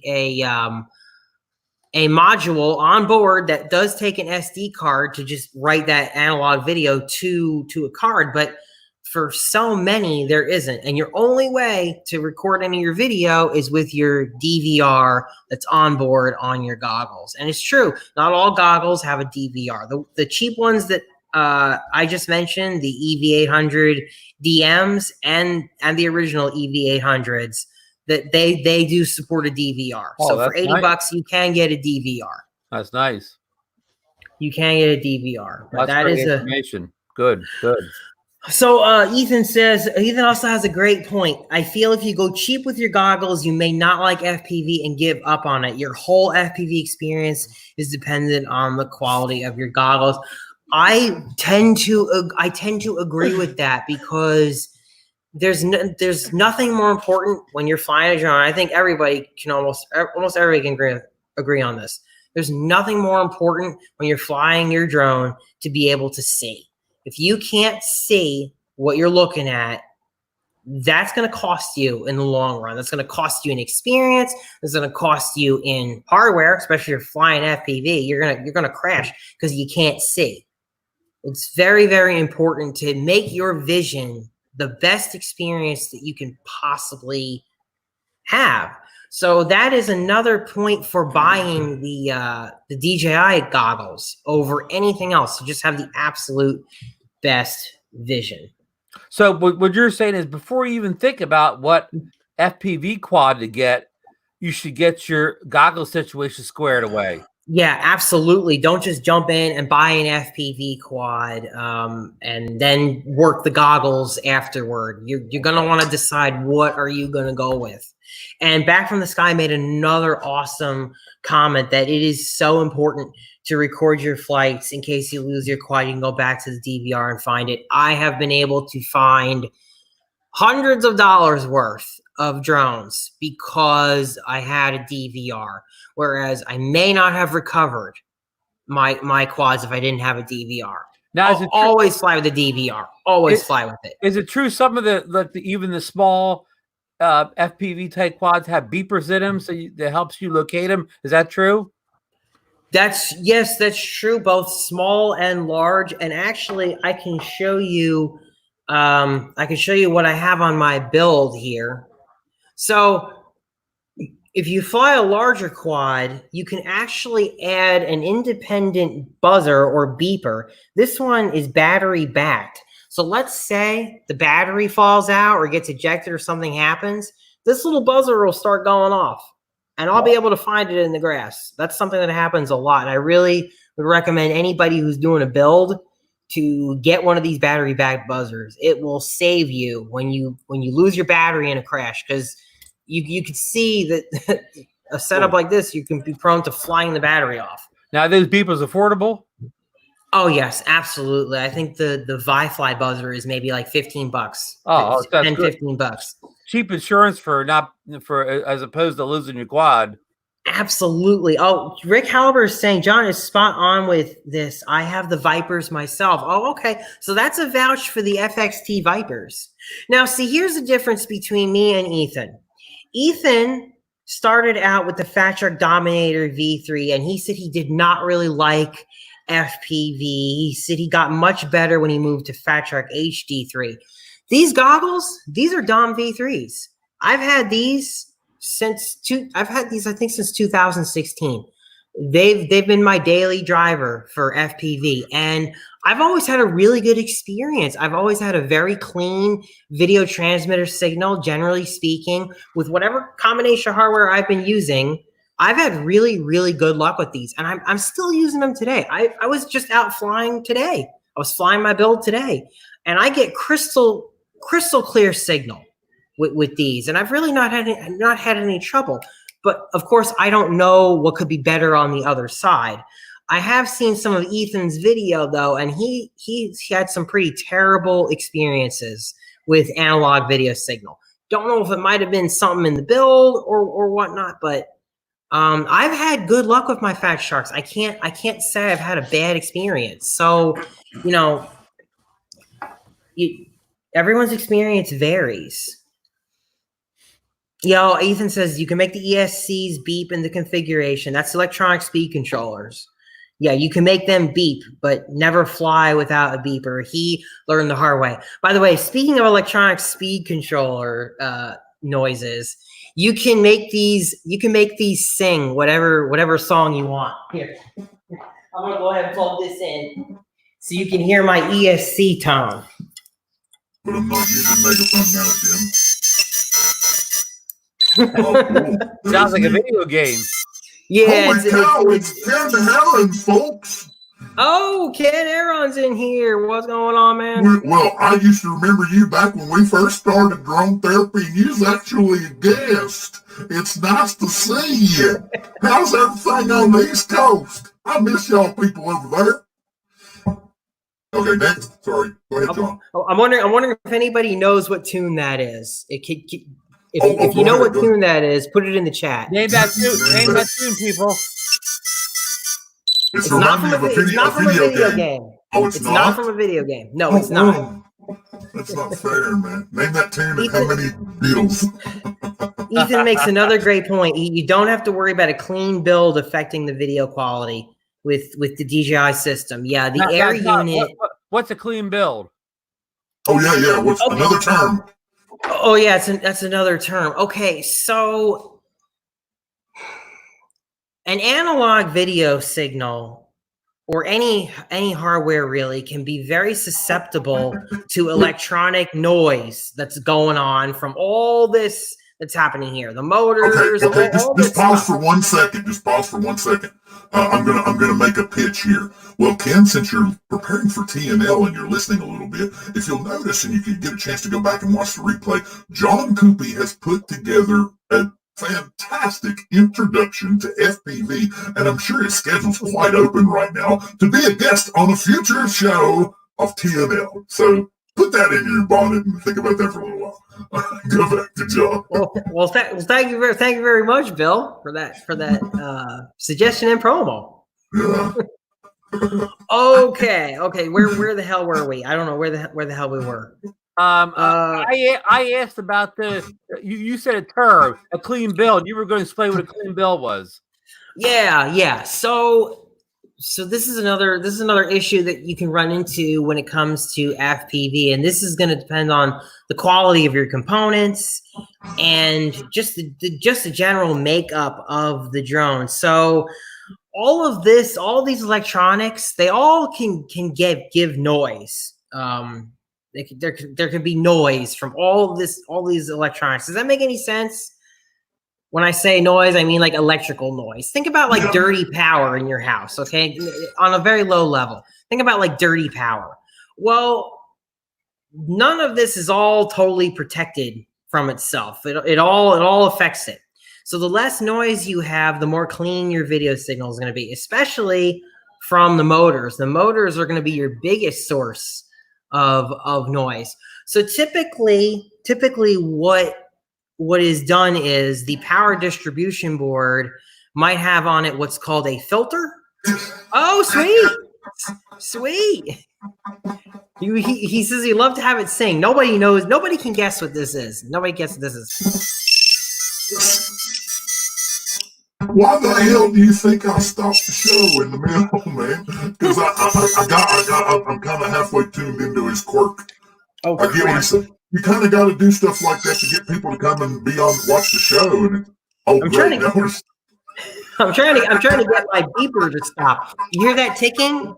module on board that does take an SD card to just write that analog video to a card, but for so many, there isn't. And your only way to record any of your video is with your DVR that's on board on your goggles. And it's true, not all goggles have a DVR. The cheap ones that I just mentioned, the EV800 DMs and the original EV800s, that they do support a DVR. Oh, so for $80, nice. You can get a DVR. That's nice. You can get a DVR. But that is information. Good. So Ethan also has a great point. I feel if you go cheap with your goggles, you may not like FPV and give up on it. Your whole FPV experience is dependent on the quality of your goggles. I tend to agree with that, because there's nothing more important when you're flying a drone. I think almost everybody can agree on this. There's nothing more important when you're flying your drone to be able to see. If you can't see what you're looking at, that's going to cost you in the long run. That's going to cost you in experience. It's going to cost you in hardware, especially if you're flying FPV. You're going to crash because you can't see. It's very, very important to make your vision the best experience that you can possibly have. So that is another point for buying the DJI goggles over anything else. So just have the absolute best vision. So what you're saying is, before you even think about what FPV quad to get, you should get your goggle situation squared away. Yeah, absolutely. Don't just jump in and buy an FPV quad and then work the goggles afterward. You're going to want to decide what are you going to go with. And Back from the Sky made another awesome comment that it is so important to record your flights in case you lose your quad. You can go back to the DVR and find it. I have been able to find hundreds of dollars worth of drones because I had a DVR, whereas I may not have recovered my quads if I didn't have a DVR. Now, is it true, Always fly with the DVR. Always fly with it. is it true some of the even the small FPV type quads have beepers in them, so that helps you locate them? Is that true? Yes, that's true. Both small and large. And actually, I can show you. I can show you what I have on my build here. So, if you fly a larger quad, you can actually add an independent buzzer or beeper. This one is battery backed. So let's say the battery falls out or gets ejected or something happens. This little buzzer will start going off, and I'll be able to find it in the grass. That's something that happens a lot. And I really would recommend anybody who's doing a build to get one of these battery backed buzzers. It will save you when you lose your battery in a crash, because you can see that a setup like this, you can be prone to flying the battery off. Now, are those beepers affordable? Oh yes, absolutely. I think the ViFly buzzer is maybe like $15. Oh, that's 10, good. $15. Cheap insurance for as opposed to losing your quad. Absolutely. Oh, Rick Halber is saying John is spot on with this. I have the Vipers myself. Oh, okay. So that's a vouch for the FXT Vipers. Now, see, here's the difference between me and Ethan. Ethan started out with the Fat Shark Dominator V3, and he said he did not really like FPV. He said he got much better when he moved to Fat Shark HD3. These goggles, these are Dom V3s. I've had these since I think since 2016. They've been my daily driver for FPV, and I've always had a really good experience. I've always had a very clean video transmitter signal, generally speaking, with whatever combination of hardware I've been using. I've had really, really good luck with these, and I'm still using them today. I was just out flying today. I was flying my build today, and I get crystal clear signal with these, and I've really not had any trouble. But of course, I don't know what could be better on the other side. I have seen some of Ethan's video though, and he had some pretty terrible experiences with analog video signal. Don't know if it might have been something in the build or whatnot, but I've had good luck with my Fat Sharks. I can't say I've had a bad experience. So, everyone's experience varies. Yo, Ethan says you can make the ESCs beep in the configuration. That's electronic speed controllers. Yeah, you can make them beep, but never fly without a beeper. He learned the hard way. By the way, speaking of electronic speed controller noises, you can make these sing whatever song you want. Here, I'm gonna go ahead and plug this in so you can hear my ESC tone. But I'm not using megaphone now, Jim. Oh, cool. Sounds like a video game. Yeah, Holy cow, it's Ken Aaron, folks. Oh, Ken Aaron's in here. What's going on, man? Well, I used to remember you back when we first started drone therapy, and you was actually a guest. It's nice to see you. How's everything on the East Coast? I miss y'all people over there. Okay, next. Sorry. Go ahead, John. I'm wondering if anybody knows what tune that is. If you know what tune that is, put it in the chat. Name that tune, people. It's not from a video game. Oh, it's not from a video game. No, it's not. That's not fair, man. Name that tune and how many Beatles. Ethan makes another great point. You don't have to worry about a clean build affecting the video quality with the DJI system. Yeah, the air unit. What's a clean build? Oh yeah. What's another term? Oh yeah, that's another term. Okay, so an analog video signal or any hardware really can be very susceptible to electronic noise that's going on from all this that's happening here. The motors. Okay. Just pause for 1 second. Just pause for 1 second. I'm gonna make a pitch here. Well, Ken, since you're preparing for TNL and you're listening a little bit, if you'll notice and you can get a chance to go back and watch the replay, John Cuppi has put together a fantastic introduction to FPV, and I'm sure his schedule's quite open right now to be a guest on a future show of TNL. So put that in your bonnet and think about that for a little while. Go back to John. Well, thank you very much, Bill, for that suggestion and promo. Yeah. Okay. Where the hell were we? I don't know where the hell we were. I asked about you said a term, a clean build. You were going to explain what a clean build was. Yeah. So this is another issue that you can run into when it comes to FPV, and this is going to depend on the quality of your components and just the general makeup of the drone. So all these electronics, they all can give noise. There can be noise from all these electronics. Does that make any sense? When I say noise, I mean like electrical noise. Think about like dirty power in your house, okay? On a very low level. Think about like dirty power. Well, none of this is all totally protected from itself. It all affects it. So the less noise you have, the more clean your video signal is going to be, especially from the motors. The motors are going to be your biggest source of noise. So typically what is done is the power distribution board might have on it what's called a filter. Oh, sweet. He says he'd love to have it sing. Nobody knows. Nobody can guess what this is. Nobody guesses what this is. Why the hell do you think I stopped the show in the middle, man? Because I'm kind of halfway tuned into his quirk. Oh, I get what he said. You kind of got to do stuff like that to get people to come and watch the show. And I'm trying to get my beeper to stop. You hear that ticking?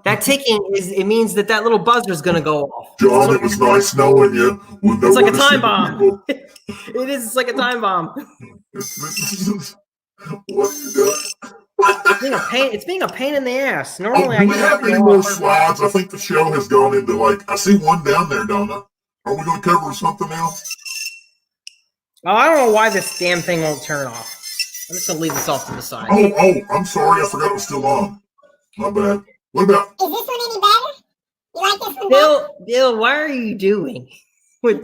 That ticking it means that little buzzer is going to go off. John, it was nice knowing you. It's like a time bomb. It is. It's like a time bomb. What are you doing? It's being a pain in the ass. Normally, do we have any more slides? I think the show has gone into I see one down there, Donna. Are we going to cover something else? Oh, I don't know why this damn thing won't turn off. I'm just going to leave this off to the side. Oh, I'm sorry. I forgot it was still on. My bad. What about? Is this one any better? You like this one better? Bill, what are you doing? I'm sorry.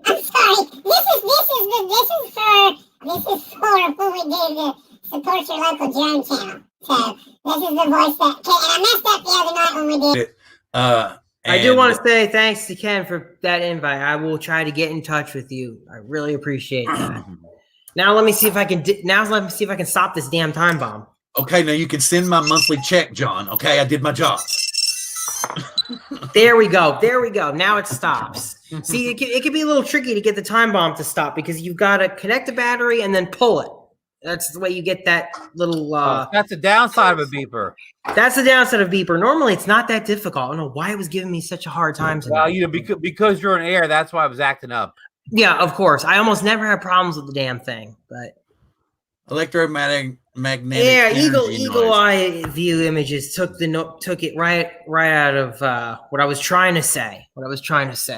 This is for when we do the support your local drone channel. So this is the voice and I messed up the other night when we did. I do want to say thanks to Ken for that invite. I will try to get in touch with you. I really appreciate that. Now let me see if I can stop this damn time bomb. Okay, now you can send my monthly check, John. Okay, I did my job. There we go. Now it stops. See, it can be a little tricky to get the time bomb to stop because you've got to connect the battery and then pull it. That's the way you get that little. That's the downside of a beeper. That's the downside of beeper. Normally, it's not that difficult. I don't know why it was giving me such a hard time tonight. Well, because you're in air, that's why I was acting up. Yeah, of course. I almost never have problems with the damn thing, but electromagnetic. Yeah, eagle eye view images took it right out of what I was trying to say.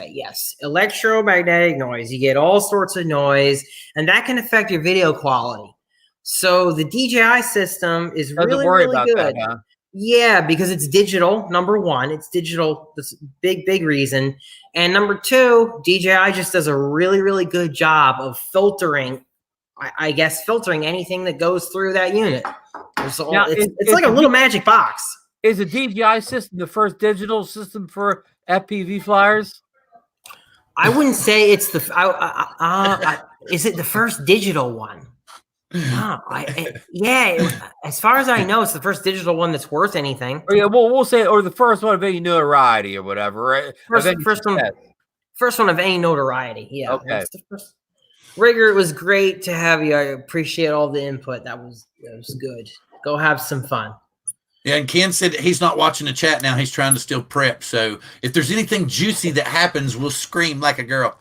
Yes, electromagnetic noise. You get all sorts of noise, and that can affect your video quality. So the DJI system is really good. That, huh? Yeah, because it's digital. Number one, it's digital. That's a big reason. And number two, DJI just does a really good job of filtering. I guess filtering anything that goes through that unit. It's like a little magic box. Is the DJI system the first digital system for FPV flyers? I wouldn't say it's is it the first digital one? As far as I know, it's the first digital one that's worth anything. Yeah, we'll say, or the first one of any notoriety or whatever, right? First one of any notoriety. Yeah. Okay. Rigger, it was great to have you. I appreciate all the input. That was good. Go have some fun. Yeah, and Ken said he's not watching the chat now. He's trying to still prep. So if there's anything juicy that happens, we'll scream like a girl.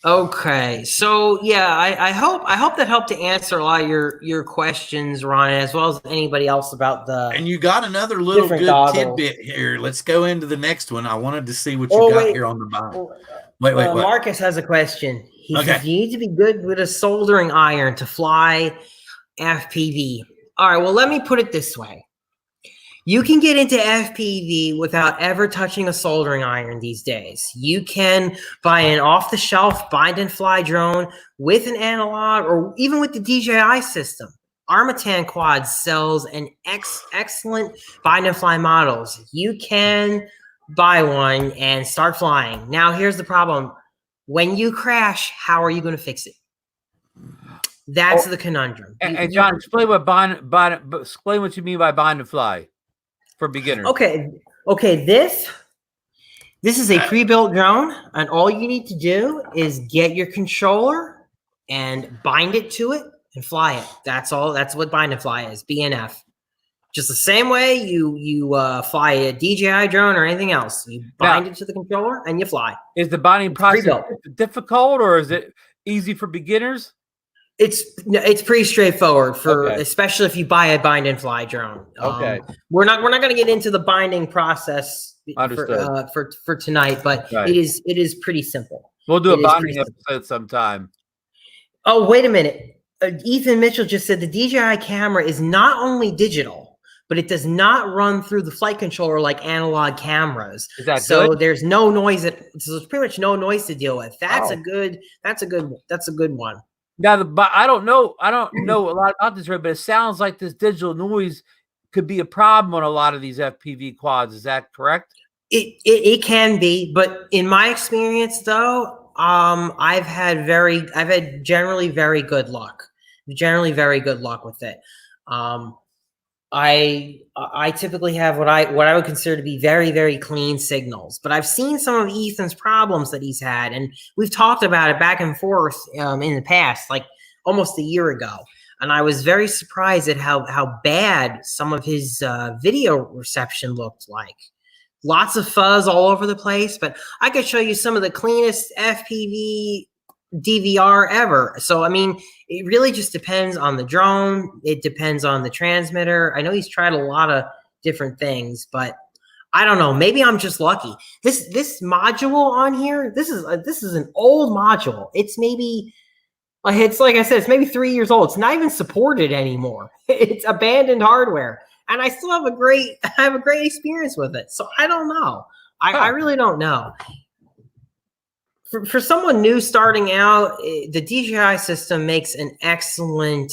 Okay, so yeah, I hope that helped to answer a lot of your questions, Ron, as well as anybody else about the. And you got another little good tidbit here. Let's go into the next one. I wanted to see what you got here on the bottom. Wait. Marcus has a question. He says you need to be good with a soldering iron to fly FPV. All right, well, let me put it this way. You can get into FPV without ever touching a soldering iron these days. You can buy an off-the-shelf bind and fly drone with an analog or even with the DJI system. Armatan Quad sells an excellent bind and fly models. You can buy one and start flying. Now, here's the problem. When you crash, how are you going to fix it? That's the conundrum. And John, explain what you mean by bind and fly for beginners. Okay. This is a pre-built drone, and all you need to do is get your controller and bind it to it and fly it. That's all. That's what bind and fly is. BNF. Just the same way you fly a DJI drone or anything else. You bind it to the controller and you fly. Is the binding process difficult, or is it easy for beginners? It's pretty straightforward especially if you buy a bind and fly drone. Okay. We're not going to get into the binding process for tonight, but it is pretty simple. We'll do a binding episode sometime. Oh, wait a minute. Ethan Mitchell just said the DJI camera is not only digital, but it does not run through the flight controller like analog cameras. Is that so good? There's no noise. So there's pretty much no noise to deal with. That's a good one. Now, I don't know a lot about this, but it sounds like this digital noise could be a problem on a lot of these FPV quads. Is that correct? It can be, but in my experience, though, I've had generally very good luck. Generally very good luck with it. I typically have what I would consider to be very, very clean signals, but I've seen some of Ethan's problems that he's had, and we've talked about it back and forth in the past, like almost a year ago. And I was very surprised at how bad some of his video reception looked like. Lots of fuzz all over the place, but I could show you some of the cleanest FPV DVR ever. So, I mean, it really just depends on the drone. It depends on the transmitter. I know he's tried a lot of different things, but I don't know. Maybe I'm just lucky. This module on here, this is an old module. It's maybe, it's like I said, it's maybe 3 years old. It's not even supported anymore. It's abandoned hardware, and I still have a great experience with it. So I don't know. I really don't know. For someone new starting out, the DJI system makes an excellent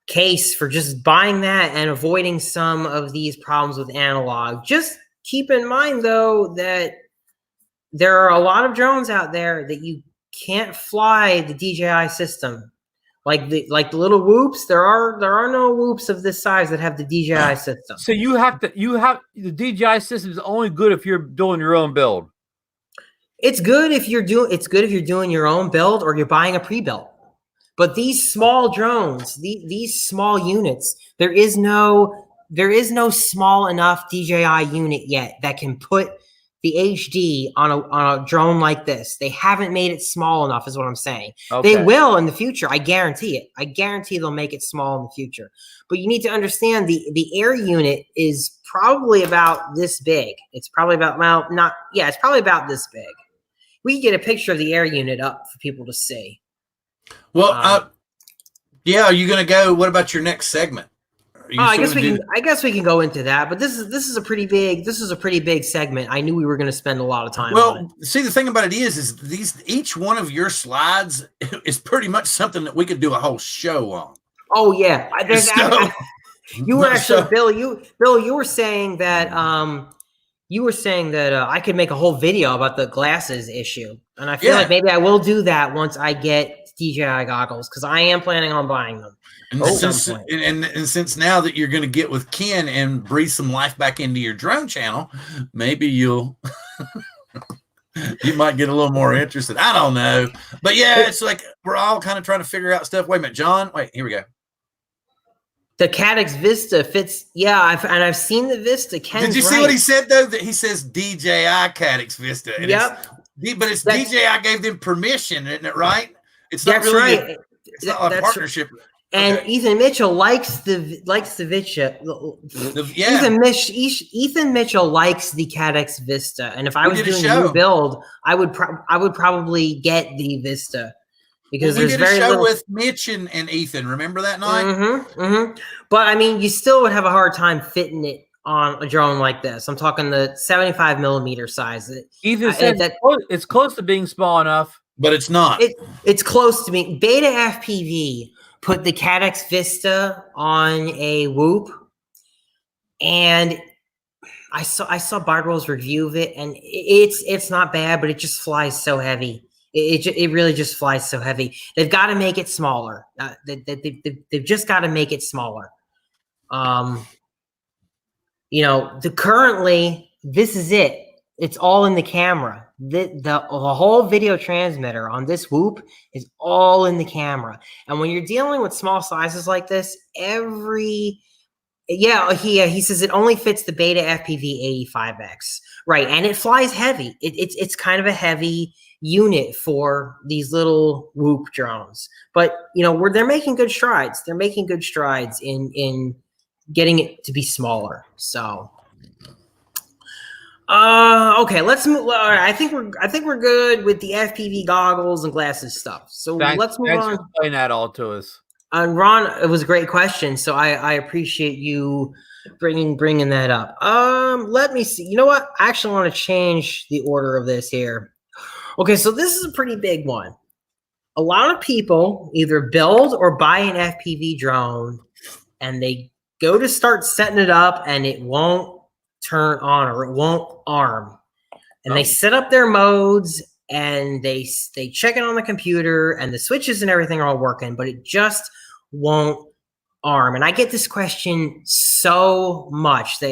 case for just buying that and avoiding some of these problems with analog. Just keep in mind, though, that there are a lot of drones out there that you can't fly the DJI system. Like the little whoops, there are no whoops of this size that have the DJI system. So you have the DJI system is only good if you're doing your own build. It's good if you're doing your own build or you're buying a pre-built. But these small drones, these small units, there is no small enough DJI unit yet that can put the HD on a drone like this. They haven't made it small enough, is what I'm saying. Okay. They will in the future. I guarantee it. I guarantee they'll make it small in the future. But you need to understand the air unit is probably about this big. It's probably about it's probably about this big. We can get a picture of the air unit up for people to see. Well, are you going to go? What about your next segment? I guess we can go into that, but this is a pretty big segment. I knew we were going to spend a lot of time on it. See, the thing about it is each one of your slides is pretty much something that we could do a whole show on. Oh yeah, you were actually Bill. You were saying that I could make a whole video about the glasses issue, and I feel like maybe I will do that once I get DJI goggles, because I am planning on buying them. And since now that you're going to get with Ken and breathe some life back into your drone channel, maybe you might get a little more interested. I don't know, but yeah, it's like we're all kind of trying to figure out stuff. Wait a minute, John. Wait, here we go. The Caddx Vista fits. Yeah, I've seen the Vista. Ken's Did you see what he said though? That he says DJI Caddx Vista. And but it's DJI gave them permission, isn't it? Right? It's not really right. It's not a partnership. And okay. Ethan Mitchell likes the Vista. Ethan Mitchell likes the Caddx Vista. And if I was doing a new build, I would probably get the Vista. Because we did a show with Mitch and Ethan. Remember that night? Mm-hmm, mm-hmm. But I mean, you still would have a hard time fitting it on a drone like this. I'm talking the 75 millimeter size. Ethan said that it's close to being small enough, but it's not. It's close to being. Beta FPV put the CADX Vista on a Whoop, and I saw Bardwell's review of it, and it's not bad, but it just flies so heavy. It really just flies so heavy. They've got to make it smaller. They've just got to make it smaller. You know, currently this is it. It's all in the camera. The whole video transmitter on this Whoop is all in the camera. And when you're dealing with small sizes like this, he says it only fits the Beta FPV 85X, right? And it flies heavy. It's kind of a heavy unit for these little Whoop drones. But you know, they're making good strides. They're making good strides in getting it to be smaller. So, okay, let's move. All right, I think we're good with the FPV goggles and glasses stuff. So let's move on. Thanks for explaining that all to us. And Ron, it was a great question. So I appreciate you bringing that up. Let me see. You know what? I actually want to change the order of this here. Okay, so this is a pretty big one. A lot of people either build or buy an FPV drone, and they go to start setting it up, and it won't turn on or it won't arm. And they set up their modes, and they check it on the computer, and the switches and everything are all working, but it just won't arm. And I get this question so much.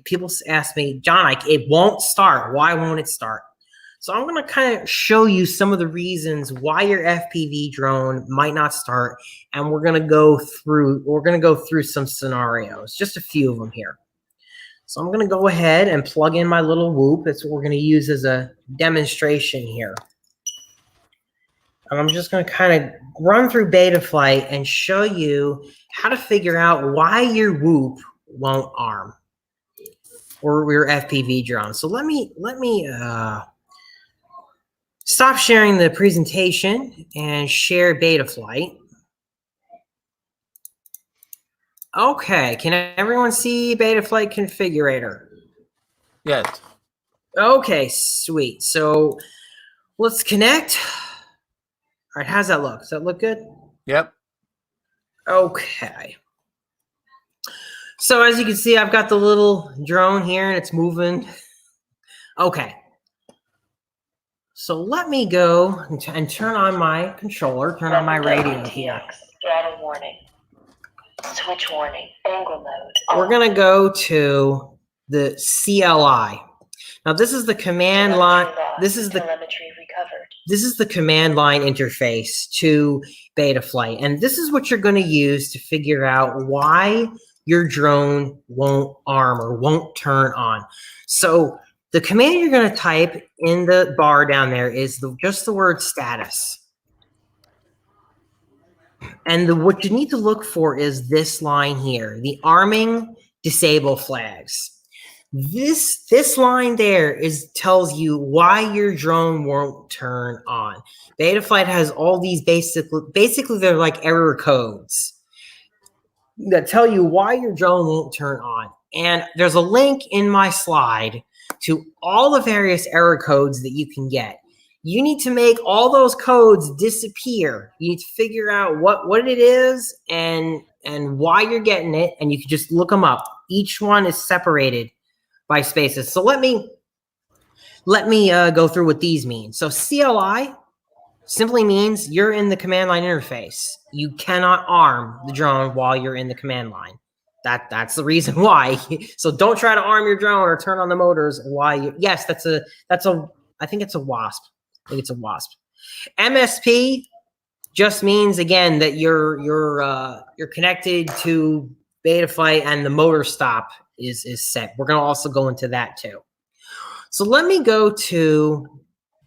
People ask me, John, it won't start. Why won't it start? So I'm going to kind of show you some of the reasons why your FPV drone might not start, and we're going to go through some scenarios, just a few of them here. So I'm going to go ahead and plug in my little Whoop. That's what we're going to use as a demonstration here. And I'm just going to kind of run through Betaflight and show you how to figure out why your Whoop won't arm or your FPV drone. So let me stop sharing the presentation and share Betaflight. Okay, can everyone see Betaflight configurator? Yes. Okay, sweet. So let's connect. All right, how's that look? Does that look good? Yep. Okay. So as you can see, I've got the little drone here and it's moving. Okay. So let me go and turn on my controller, turn on my radio here. Throttle warning. Switch warning. Angle mode. We're going to go to the CLI. Now this is the command line. This is the telemetry recovered. This is the command line interface to Betaflight. And this is what you're going to use to figure out why your drone won't arm or won't turn on. So the command you're going to type in the bar down there is just the word status. And what you need to look for is this line here, the arming disable flags. This line there tells you why your drone won't turn on. Betaflight has all these basically they're like error codes that tell you why your drone won't turn on. And there's a link in my slide to all the various error codes that you can get. You need to make all those codes disappear. You need to figure out what it is and why you're getting it, and you can just look them up. Each one is separated by spaces. So let me go through what these mean. So CLI simply means you're in the command line interface. You cannot arm the drone while you're in the command line. That's the reason why. So don't try to arm your drone or turn on the motors yes, I think it's a WASP. I think it's a WASP. MSP just means again that you're connected to Betaflight and the motor stop is set. We're going to also go into that too. So let me go to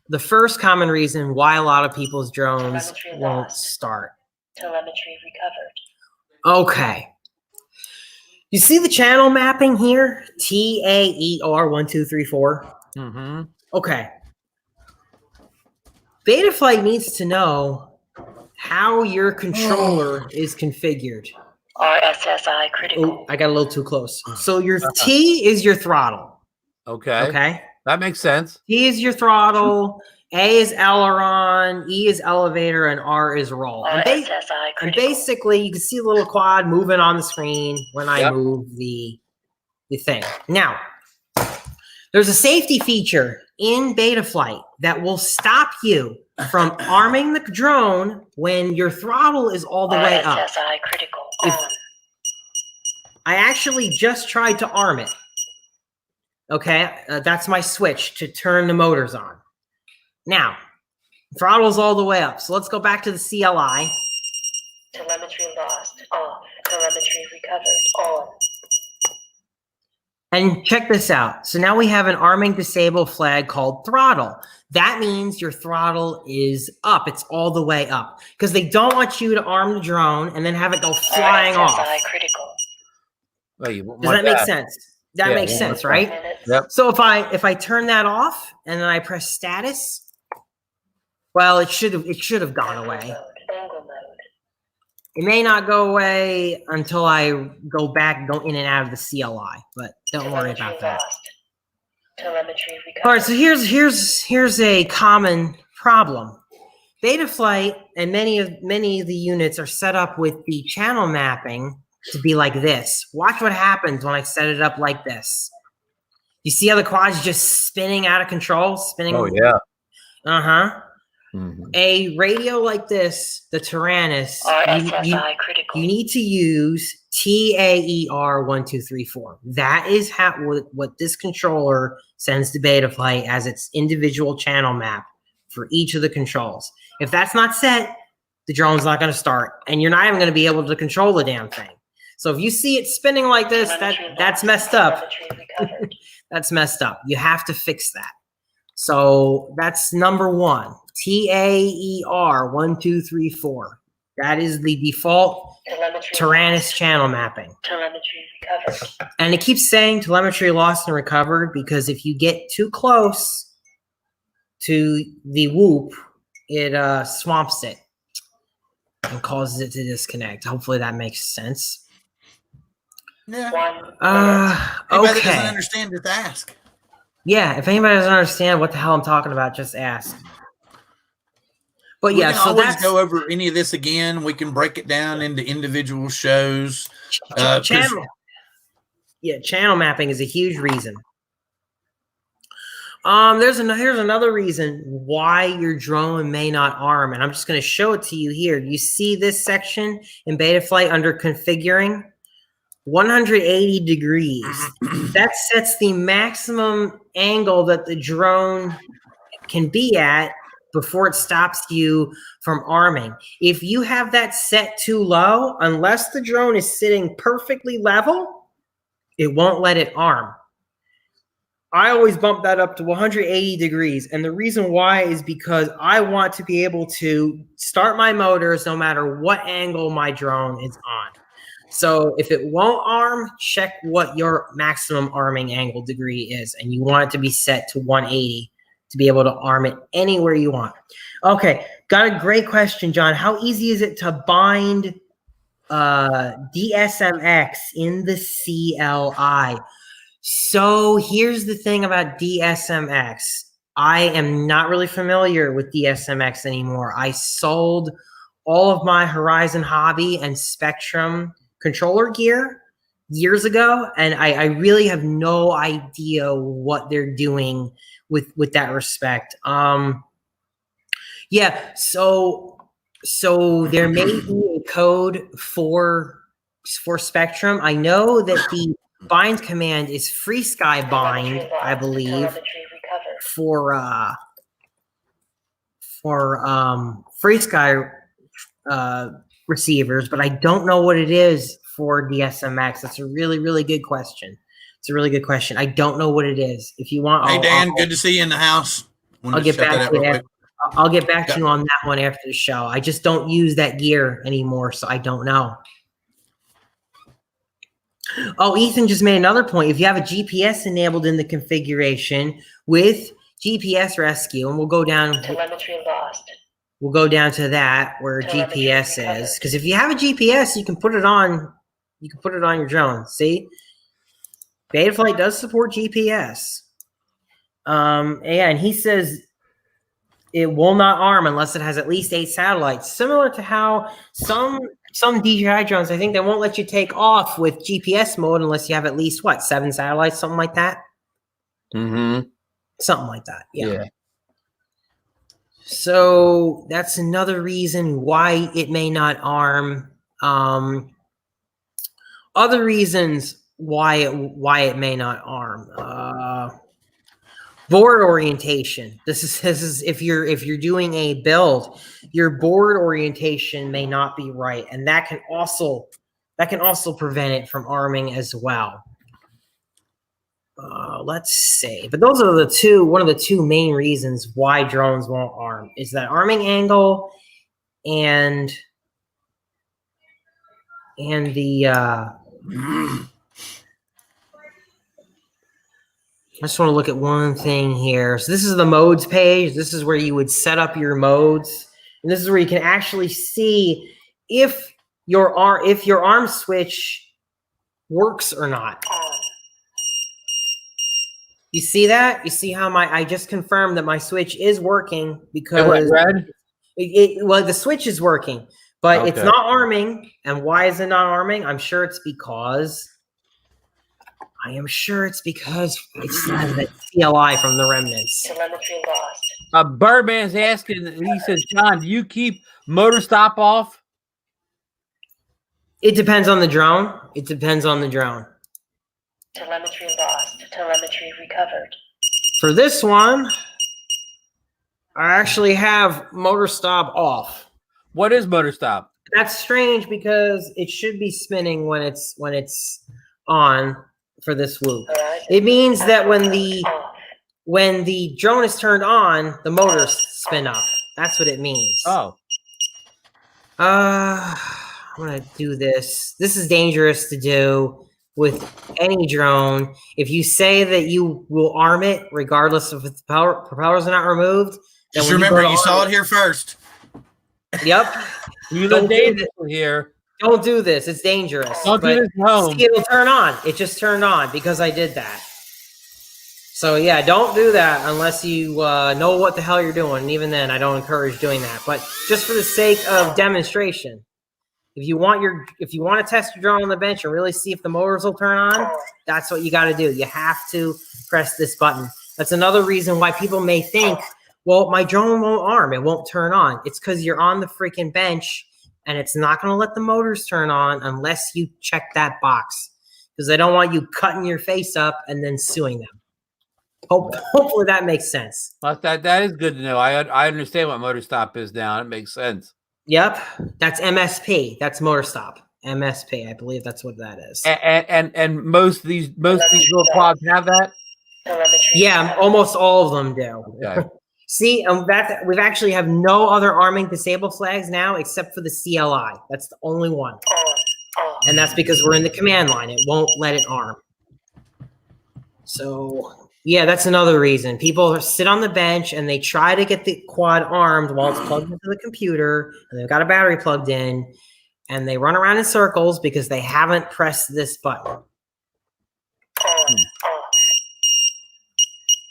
the first common reason why a lot of people's drones won't start. Telemetry recovered. Okay. You see the channel mapping here? TAER 1, 2, 3, 4. Mm-hmm. Okay. Betaflight needs to know how your controller is configured. RSSI critical. Oh, I got a little too close. So your T is your throttle. Okay. Okay. That makes sense. T is your throttle. A is aileron, E is elevator, and R is roll. And, RSSI and critical. basically, you can see the little quad moving on the screen when I Yep. move the thing. Now, there's a safety feature in Betaflight that will stop you from arming the drone when your throttle is all the way up. RSSI critical. If- On. I actually just tried to arm it. Okay, that's my switch to turn the motors on. Now, throttle's all the way up. So let's go back to the CLI. Telemetry lost. Off. Telemetry recovered. On. And check this out. So now we have an arming disable flag called throttle. That means your throttle is up. It's all the way up. Because they don't want you to arm the drone and then have it go flying off. RSSI critical. Oh, you Does that make sense? That Yeah, makes one sense, more right? Minutes. Yep. So if I turn that off and then I press status, well, it should have gone away. Angle mode. It may not go away until I go in and out of the CLI, but don't worry about that. Lost. Telemetry recovered. All right, so here's a common problem. Betaflight and many of the units are set up with the channel mapping to be like this. Watch what happens when I set it up like this. You see how the quad's just spinning out of control? Spinning. Oh yeah. Uh-huh. Mhm. A radio like this, the Tyrannus, RSSI critical. you need to use TAER1234. That is what this controller sends to Betaflight as its individual channel map for each of the controls. If that's not set, the drone's not going to start, and you're not even going to be able to control the damn thing. So if you see it spinning like this, that's messed up. Telemetry recovered. That's messed up. You have to fix that. So that's number one. TAER1234. That is the default Telemetry Tyrannus lost. channel mapping. Telemetry recovered. And it keeps saying telemetry lost and recovered because if you get too close to the whoop, it swamps it and causes it to disconnect. Hopefully that makes sense. Yeah. 1 minute. Anybody that doesn't Okay. understand, just ask. Yeah, if anybody doesn't understand what the hell I'm talking about, just ask. But We yeah, can so always that's go over any of this again. We can break it down into individual shows. 'Cause- channel. Yeah, channel mapping is a huge reason. Here's another reason why your drone may not arm, and I'm just going to show it to you here. You see this section in Betaflight under configuring? 180 degrees. That sets the maximum angle that the drone can be at before it stops you from arming. If you have that set too low, unless the drone is sitting perfectly level, it won't let it arm. I always bump that up to 180 degrees. And the reason why is because I want to be able to start my motors no matter what angle my drone is on. So if it won't arm, check what your maximum arming angle degree is. And you want it to be set to 180 to be able to arm it anywhere you want. Okay, got a great question, John. How easy is it to bind DSMX in the CLI? So here's the thing about DSMX. I am not really familiar with DSMX anymore. I sold all of my Horizon Hobby and Spectrum controller gear years ago, and I really have no idea what they're doing with that respect. Yeah, so there may be a code for Spectrum. I know that the bind command is free sky bind, Telemetry I lost. believe, Telemetry recovered. for free sky receivers, but I don't know what it is for DSMX. That's a really, really good question. It's a really good question. I don't know what it is. If you want, Hey, Dan, good to see you in the house. Wanted I'll get to check that back out to real you. quick. I'll get back to you on that one after the show. I just don't use that gear anymore, so I don't know. Oh, Ethan just made another point. If you have a GPS enabled in the configuration with GPS rescue, and we'll go down Telemetry lost. to that where Telemetry GPS recovered. is. Because if you have a GPS, you can put it on your drone. See? Betaflight does support GPS. Yeah, and he says It will not arm unless it has at least 8 satellites. Similar to how some DJI drones, I think they won't let you take off with GPS mode unless you have at least 7 satellites, something like that. Mm-hmm. Something like that. Yeah. So that's another reason why it may not arm. Other reasons why it may not arm. Board orientation. This is if you're doing a build, your board orientation may not be right, and that can also prevent it from arming as well. Let's see. But those are one of the two main reasons why drones won't arm is that arming angle and the I just want to look at one thing here. So this is the modes page. This is where you would set up your modes. And this is where you can actually see if your arm switch works or not. You see that? You see how I just confirmed that my switch is working because red? Well, the switch is working, but it's not arming. And why is it not arming? I'm sure it's because it has that CLI from the remnants. Telemetry lost. Birdman's asking, he says, John, do you keep motor stop off? It depends on the drone. Telemetry lost. Telemetry recovered. For this one, I actually have motor stop off. What is motor stop? That's strange because it should be spinning when it's on for this whoop. It means that when the drone is turned on, the motors spin up. That's what it means. Oh. I'm gonna do this. This is dangerous to do with any drone. If you say that you will arm it regardless of if the propellers are not removed, then just remember you saw it here first. Yep. You look dangerous here. Don't do this. It's dangerous. Don't do this at home. See, it'll turn on. It just turned on because I did that. So yeah, don't do that unless you know what the hell you're doing. And even then, I don't encourage doing that. But just for the sake of demonstration, if you want to test your drone on the bench and really see if the motors will turn on, that's what you got to do. You have to press this button. That's another reason why people may think, well, my drone won't arm. It won't turn on. It's because you're on the freaking bench and it's not going to let the motors turn on unless you check that box because they don't want you cutting your face up and then suing them. Hopefully that makes sense. Well, that is good to know. I understand what motor stop is now. It makes sense. Yep, that's MSP. That's motor stop. MSP. I believe that's what that is. And most of these little pods have that. Yeah, almost all of them do. Okay. See, we actually have no other arming disable flags now except for the CLI. That's the only one, and that's because we're in the command line. It won't let it arm. So. Yeah, that's another reason. People sit on the bench and they try to get the quad armed while it's plugged into the computer and they've got a battery plugged in and they run around in circles because they haven't pressed this button. I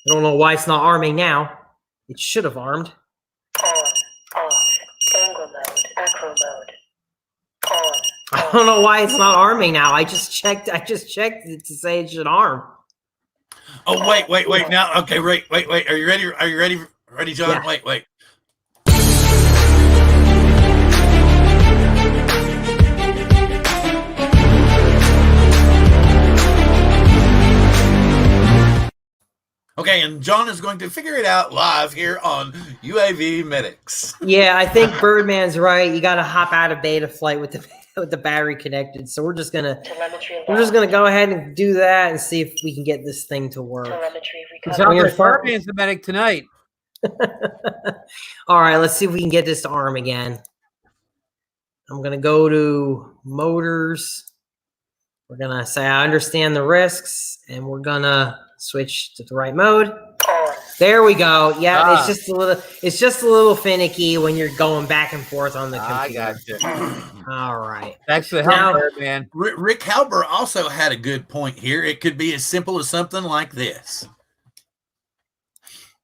don't know why it's not arming now. It should have armed. Angle mode. Acro mode. I don't know why it's not arming now. I just checked it to say it should arm. Oh, wait. Now, okay, wait. Are you ready? Are you ready, John? Yeah. Wait. Okay, and John is going to figure it out live here on UAV Medics. Yeah, I think Birdman's right. You got to hop out of beta flight with the battery connected. So we're just gonna go ahead and do that and see if we can get this thing to work. Birdman's the medic tonight. All right, let's see if we can get this to arm again. I'm gonna go to motors. We're gonna say I understand the risks, and we're gonna switch to the right mode. There we go. Yeah, it's just a little finicky when you're going back and forth on the computer. I got you. All right. Thanks for the help, man. Rick Halber also had a good point here. It could be as simple as something like this.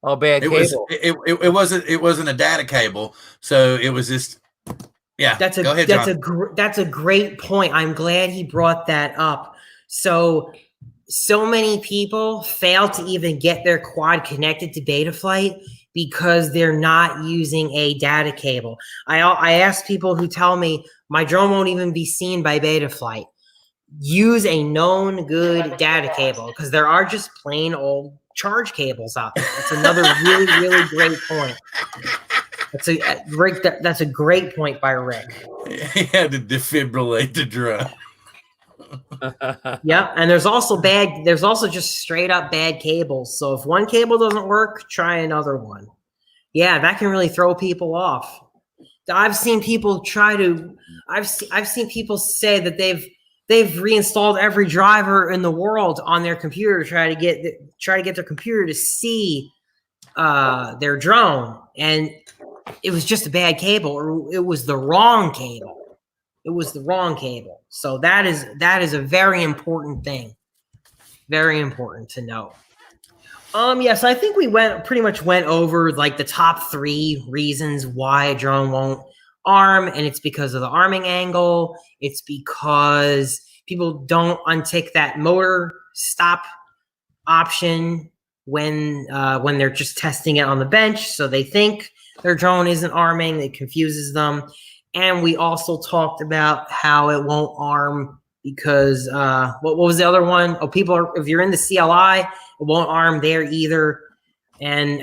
Oh, bad cable. It wasn't a data cable, so it was just yeah. Go ahead, John. That's a great point. I'm glad he brought that up. So many people fail to even get their quad connected to Betaflight because they're not using a data cable. I ask people who tell me my drone won't even be seen by Betaflight. Use a known good data cable because there are just plain old charge cables out there. That's another really, really great point. That's a great point by Rick. He had to defibrillate the drone. Yeah, and there's also just straight up bad cables. So if one cable doesn't work, try another one. Yeah, that can really throw people off. I've seen people I've seen people say that they've reinstalled every driver in the world on their computer to try to get their computer to see their drone, and it was just a bad cable, or it was the wrong cable. It was the wrong cable. So that is a very important thing. Very important to know. Yes, I think we pretty much went over like the top 3 reasons why a drone won't arm, and it's because of the arming angle. It's because people don't untick that motor stop option when they're just testing it on the bench, so they think their drone isn't arming. It confuses them. And we also talked about how it won't arm because what was the other one? Oh, if you're in the CLI, it won't arm there either. And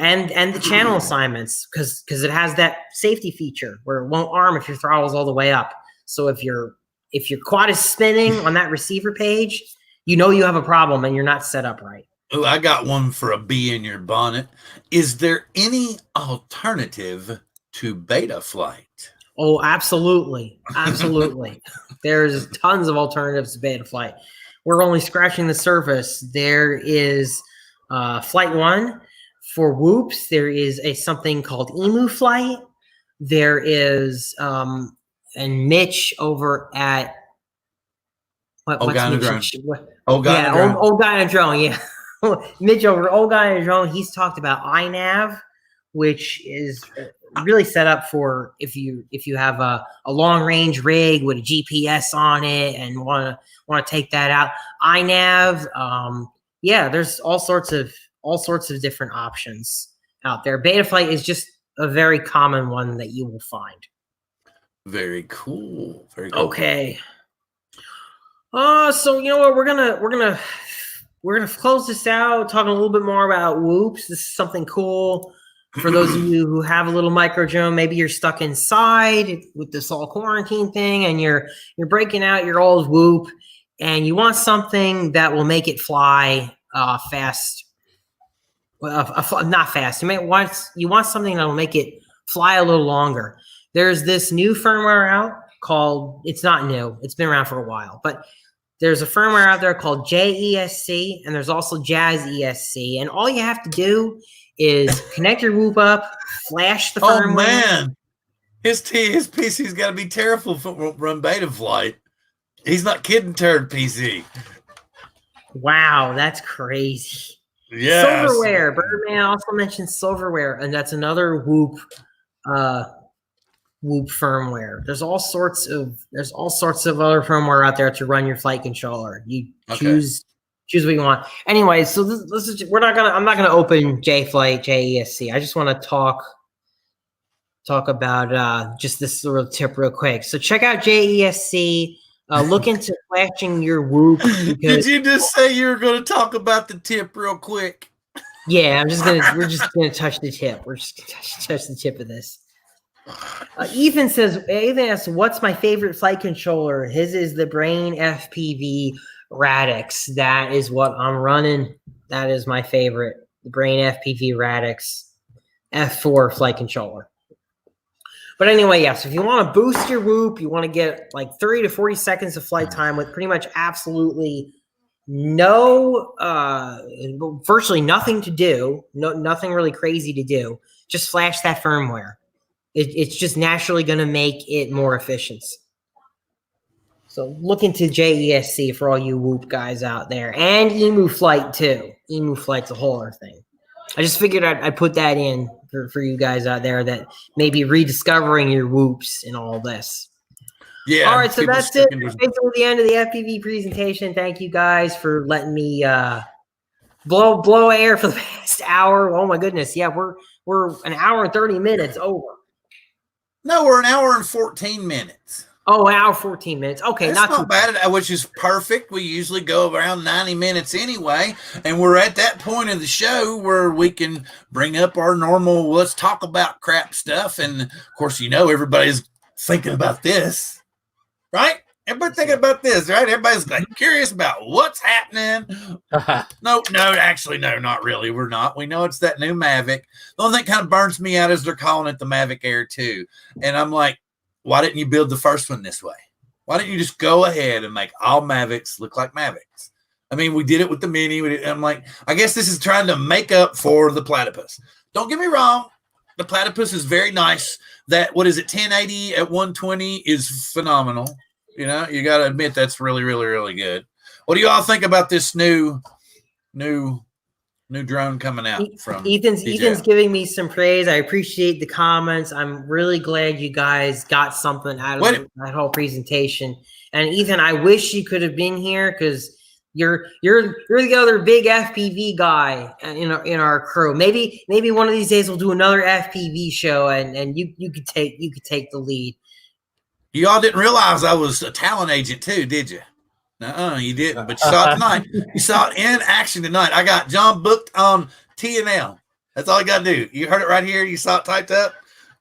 the channel assignments because it has that safety feature where it won't arm if your throttle's all the way up. So if your quad is spinning on that receiver page, you know you have a problem and you're not set up right. Oh, I got one for a bee in your bonnet. Is there any alternative to Betaflight? Oh, absolutely. Absolutely. There's tons of alternatives to Betaflight. We're only scratching the surface. There is Flight 1 for whoops. There is something called Emu Flight. There is and Mitch over at Old Guy in a Drone. Old Guy in a Drone, yeah. Mitch over Old Guy in a Drone, he's talked about iNav, which is really set up for if you have a long range rig with a GPS on it and want to take that out. iNav, yeah, there's all sorts of different options out there. Betaflight is just a very common one that you will find. Very cool. Very cool. Okay. So you know what, we're gonna close this out talking a little bit more about whoops. This is something cool for those of you who have a little micro drone. Maybe you're stuck inside with this all quarantine thing and you're breaking out your old whoop and you want something that will make it fly fast. Not fast. You want something that will make it fly a little longer. There's this new firmware out called, it's not new, it's been around for a while, but there's a firmware out there called JESC, and there's also Jazz ESC. And all you have to do is connect your whoop up, flash the firmware. Oh, man. His PC's got to be terrible for run Betaflight. He's not kidding, turd PC. Wow, that's crazy. Yeah. Silverware. Birdman also mentioned silverware, and that's another whoop firmware. There's all sorts of other firmware out there to run your flight controller. You choose what you want. Anyway, so this is I'm not gonna open JFlight, JESC. I just want to talk about just this little tip real quick. So check out JESC. Look into flashing your whoop. Did you just say you were going to talk about the tip real quick? Yeah, we're just gonna touch the tip. We're just gonna touch the tip of this. Ethan asks, what's my favorite flight controller? His is the Brain FPV Radix. That is what I'm running. That is my favorite. The Brain FPV Radix F4 flight controller. But anyway, yes, if you want to boost your whoop, you want to get like 30 to 40 seconds of flight time with pretty much absolutely virtually nothing to do, nothing really crazy to do, just flash that firmware. It's just naturally going to make it more efficient. So look into JESC for all you whoop guys out there, and Emu Flight too. Emu Flight's a whole other thing. I just figured I'd put that in for you guys out there that may be rediscovering your whoops and all this. Yeah. All right, so people that's it. sticking with- Basically, the end of the FPV presentation. Thank you guys for letting me blow air for the past hour. Oh my goodness, yeah, we're an hour and 30 minutes over. No, we're an hour and 14 minutes. Oh, an hour 14 minutes. Okay, That's not too not bad, which is perfect. We usually go around 90 minutes anyway, and we're at that point of the show where we can bring up our normal let's talk about crap stuff. And of course, everybody's thinking about this, right? Everybody's thinking about this, right? Everybody's like curious about what's happening. No, actually, no, not really. We're not. We know it's that new Mavic. The only thing kind of burns me out is they're calling it the Mavic Air 2. And I'm like, why didn't you build the first one this way? Why didn't you just go ahead and make all Mavics look like Mavics? I mean, we did it with the Mini. I'm like, I guess this is trying to make up for the Platypus. Don't get me wrong. The Platypus is very nice. That, 1080 at 120 is phenomenal. You got to admit that's really, really, really good. What do you all think about this new drone coming out from Ethan's giving me some praise. I appreciate the comments. I'm really glad you guys got something out of that whole presentation. And Ethan, I wish you could have been here because you're the other big FPV guy in our crew. Maybe one of these days we'll do another FPV show and you could take the lead. You all didn't realize I was a talent agent too, did you? No, you didn't. But you saw it tonight. You saw it in action tonight. I got John booked on T&L. That's all you got to do. You heard it right here. You saw it typed up.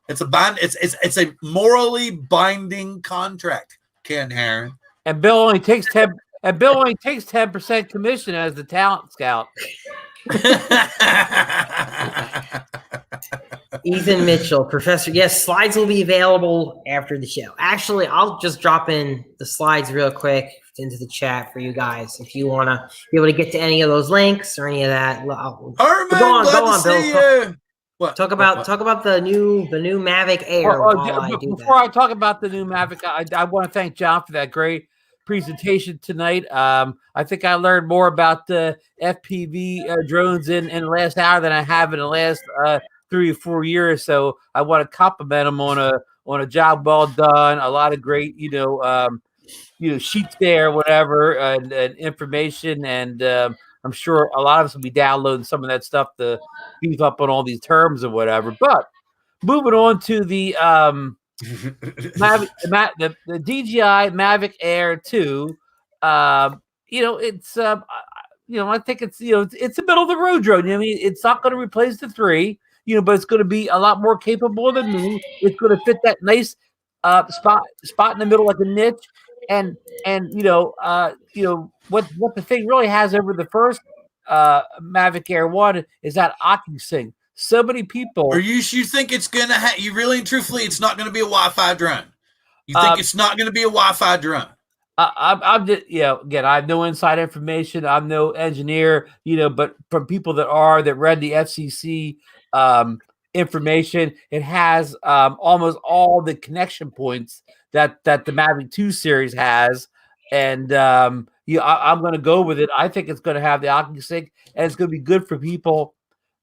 It's a morally binding contract, Ken Herron. And Bill only takes 10% commission as the talent scout. Ethan Mitchell, Professor. Yes, slides will be available after the show. Actually, I'll just drop in the slides real quick into the chat for you guys if you want to be able to get to any of those links or any of that. Go on, Bill. What? Talk about the new Mavic Air. Before I talk about the new Mavic, I want to thank John for that great presentation tonight. I think I learned more about the FPV drones in the last hour than I have in the last 3 or 4 years. So I want to compliment him on a job well done. A lot of great, sheets there, whatever, and information. And I'm sure a lot of us will be downloading some of that stuff to beef up on all these terms or whatever. But moving on to the the DJI Mavic Air 2, it's I think it's it's a middle of the road drone. I mean, it's not going to replace the 3, but it's going to be a lot more capable than me. It's going to fit that nice spot in the middle like a niche, and what the thing really has over the first Mavic Air 1 is that OcuSync. So many people. Or you think it's going to you really and truthfully, it's not going to be a Wi-Fi drone. You think it's not going to be a Wi-Fi drone? I'm just, again, I have no inside information. I'm no engineer, but from people that read the FCC information, it has almost all the connection points that the Mavic 2 series has. And I'm going to go with it. I think it's going to have the OcuSync, and it's going to be good for people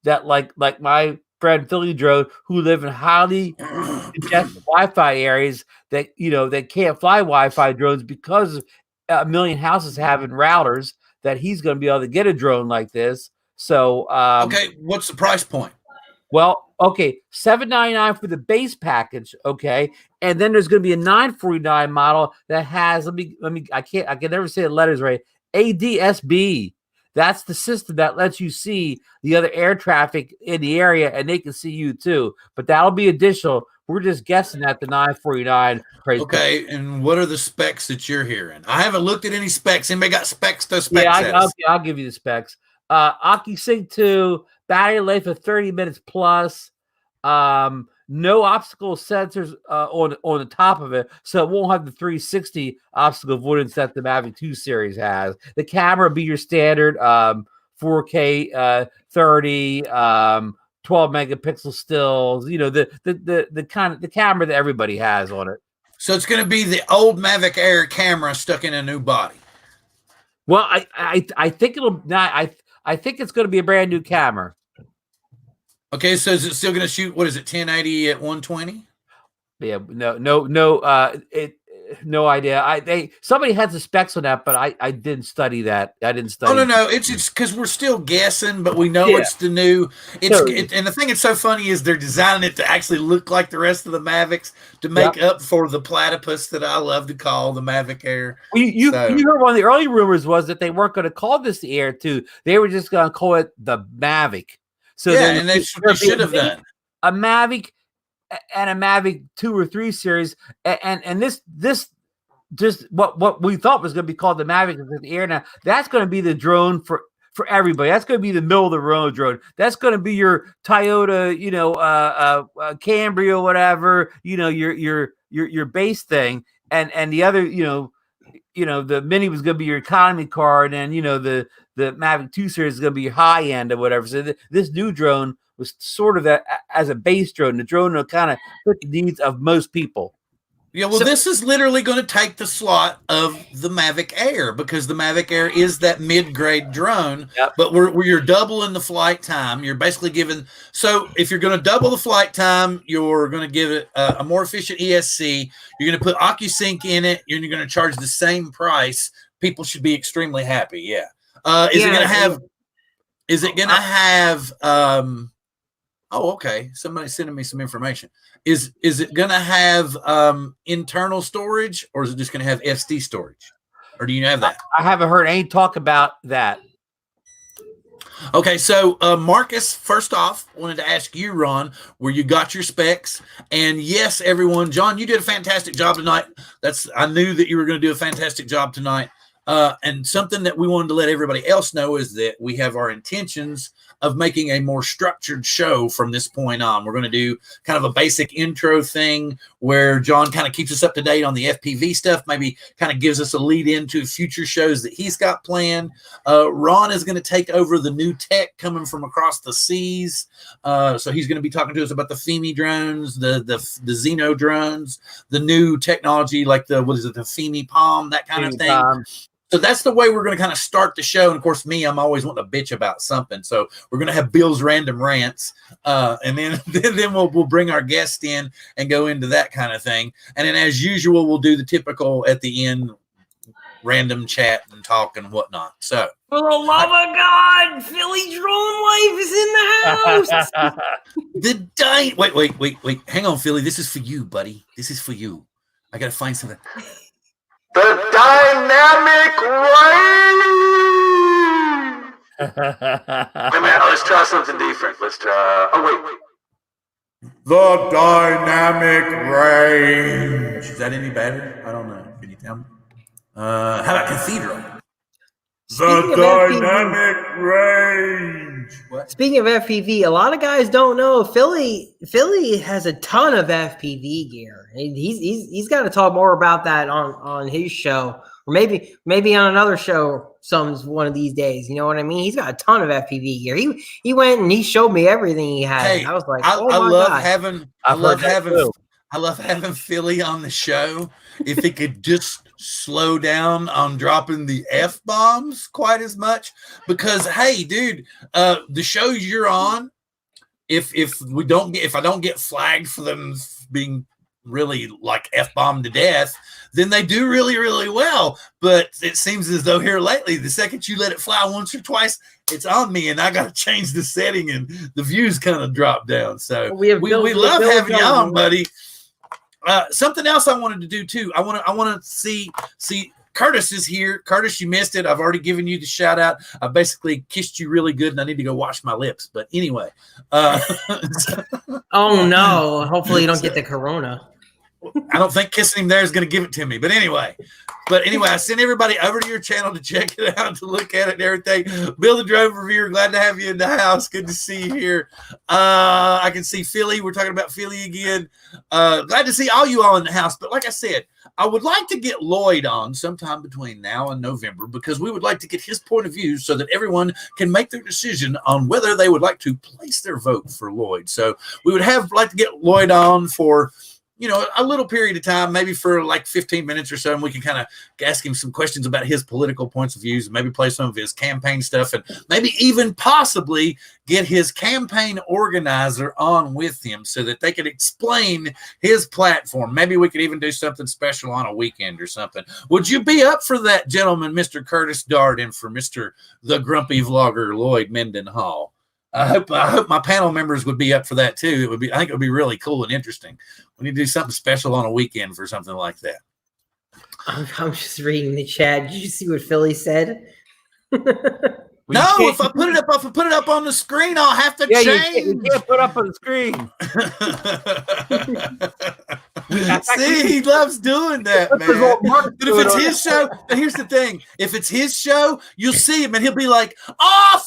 that like my friend Philly Drone, who live in highly congested Wi-Fi areas that that can't fly Wi-Fi drones because a million houses having routers. That he's going to be able to get a drone like this. So okay, what's the price point? Well, okay, $799 for the base package. Okay, and then there's going to be a $949 model that has let me I can never say the letters right. ADSB. That's the system that lets you see the other air traffic in the area, and they can see you too. But that'll be additional. We're just guessing at the $949 price. Okay, and what are the specs that you're hearing? I haven't looked at any specs. Anybody got specs? I'll give you the specs. OcuSync 2, battery life of 30 minutes plus. No obstacle sensors on the top of it, so it won't have the 360 obstacle avoidance that the Mavic 2 series has. The camera will be your standard 4K 30, 12 megapixel stills. The kind of the camera that everybody has on it. So it's going to be the old Mavic Air camera stuck in a new body. Well, I think it'll not. I think it's going to be a brand new camera. Okay, so is it still going to shoot? What is it? 1080 at 120? Yeah, no idea. Somebody had the specs on that, but I didn't study that. I didn't study. Oh no, it's because we're still guessing, but we know it's the new. And the thing that's so funny is they're designing it to actually look like the rest of the Mavics to make up for the platypus that I love to call the Mavic Air. You heard one of the early rumors was that they weren't going to call this the Air 2. They were just going to call it the Mavic. So and they should have done a Mavic and a Mavic 2 or 3 series, and this just what we thought was going to be called the Mavic is the Air. Now that's going to be the drone for everybody. That's going to be the middle of the road drone. That's going to be your Toyota, Camry or whatever, your base thing, and the other, the Mini was going to be your economy car, and then the Mavic 2 series is going to be your high end or whatever. So this new drone was sort of as a base drone. The drone will kind of fit the needs of most people. Yeah, well, this is literally going to take the slot of the Mavic Air because the Mavic Air is that mid-grade drone, but where you're doubling the flight time. You're basically giving – so if you're going to double the flight time, you're going to give it a more efficient ESC. You're going to put OcuSync in it, and you're going to charge the same price. People should be extremely happy, Is it going to have – is it going to have oh, okay. Somebody's sending me some information. Is it going to have internal storage, or is it just going to have SD storage? Or do you have that? I haven't heard any talk about that. Okay, so Marcus, first off, wanted to ask you, Ron, where you got your specs. And yes, everyone, John, you did a fantastic job tonight. I knew that you were going to do a fantastic job tonight. And something that we wanted to let everybody else know is that we have our intentions of making a more structured show from this point on. We're going to do kind of a basic intro thing where John kind of keeps us up to date on the FPV stuff, maybe kind of gives us a lead into future shows that he's got planned. Ron is going to take over the new tech coming from across the seas. So he's going to be talking to us about the FEMI drones, the Xeno drones, the new technology like the FEMI Palm, that kind of thing. So that's the way we're going to kind of start the show. And of course, I'm always wanting to bitch about something. So we're going to have Bill's random rants. And then we'll bring our guest in and go into that kind of thing. And then as usual, we'll do the typical at the end, random chat and talk and whatnot. So for the love of God, Philly Drone Life is in the house. Wait. Hang on, Philly. This is for you, buddy. This is for you. I got to find something. The dynamic range. Hey man, let's try something different. Let's try. Oh wait. The dynamic range. Is that any better? I don't know. Can you tell me? How about cathedral? The dynamic range. What? Speaking of FPV, a lot of guys don't know Philly has a ton of FPV gear. He's got to talk more about that on his show, or maybe on another show one of these days. You know what I mean? He's got a ton of FPV gear. He went and he showed me everything he had. Hey, I was like, I love having Philly on the show. If he could just slow down on dropping the F-bombs quite as much, because hey, dude, the shows you're on, if I don't get flagged for them being really like F-bombed to death, then they do really, really well. But it seems as though here lately, the second you let it fly once or twice, it's on me, and I got to change the setting, and the views kind of drop down. So we love having you on, buddy. Something else I wanted to do too. I want to see Curtis is here. Curtis, you missed it. I've already given you the shout out. I basically kissed you really good, and I need to go wash my lips. But anyway, oh no! Hopefully you don't get the corona. I don't think kissing him there is going to give it to me. But anyway, I sent everybody over to your channel to check it out, to look at it and everything. Bill the Drone Reviewer, glad to have you in the house. Good to see you here. I can see Philly. We're talking about Philly again. Glad to see all you all in the house. But like I said, I would like to get Lloyd on sometime between now and November, because we would like to get his point of view so that everyone can make their decision on whether they would like to place their vote for Lloyd. So we would like to get Lloyd on for a little period of time, maybe for like 15 minutes or so, and we can kind of ask him some questions about his political points of views, and maybe play some of his campaign stuff, and maybe even possibly get his campaign organizer on with him so that they could explain his platform. Maybe we could even do something special on a weekend or something. Would you be up for that, gentleman, Mr. Curtis Darden, for Mr. the Grumpy Vlogger, Lloyd Mendenhall? I hope my panel members would be up for that too. I think it would be really cool and interesting. We need to do something special on a weekend for something like that. I'm just reading the chat. Did you see what Philly said? No, if I put it up on the screen, I'll have to change. You can't put up on the screen. See, he loves doing that, man. But if it's his show, here's the thing: if it's his show, you'll see him, and he'll be like, "Oh,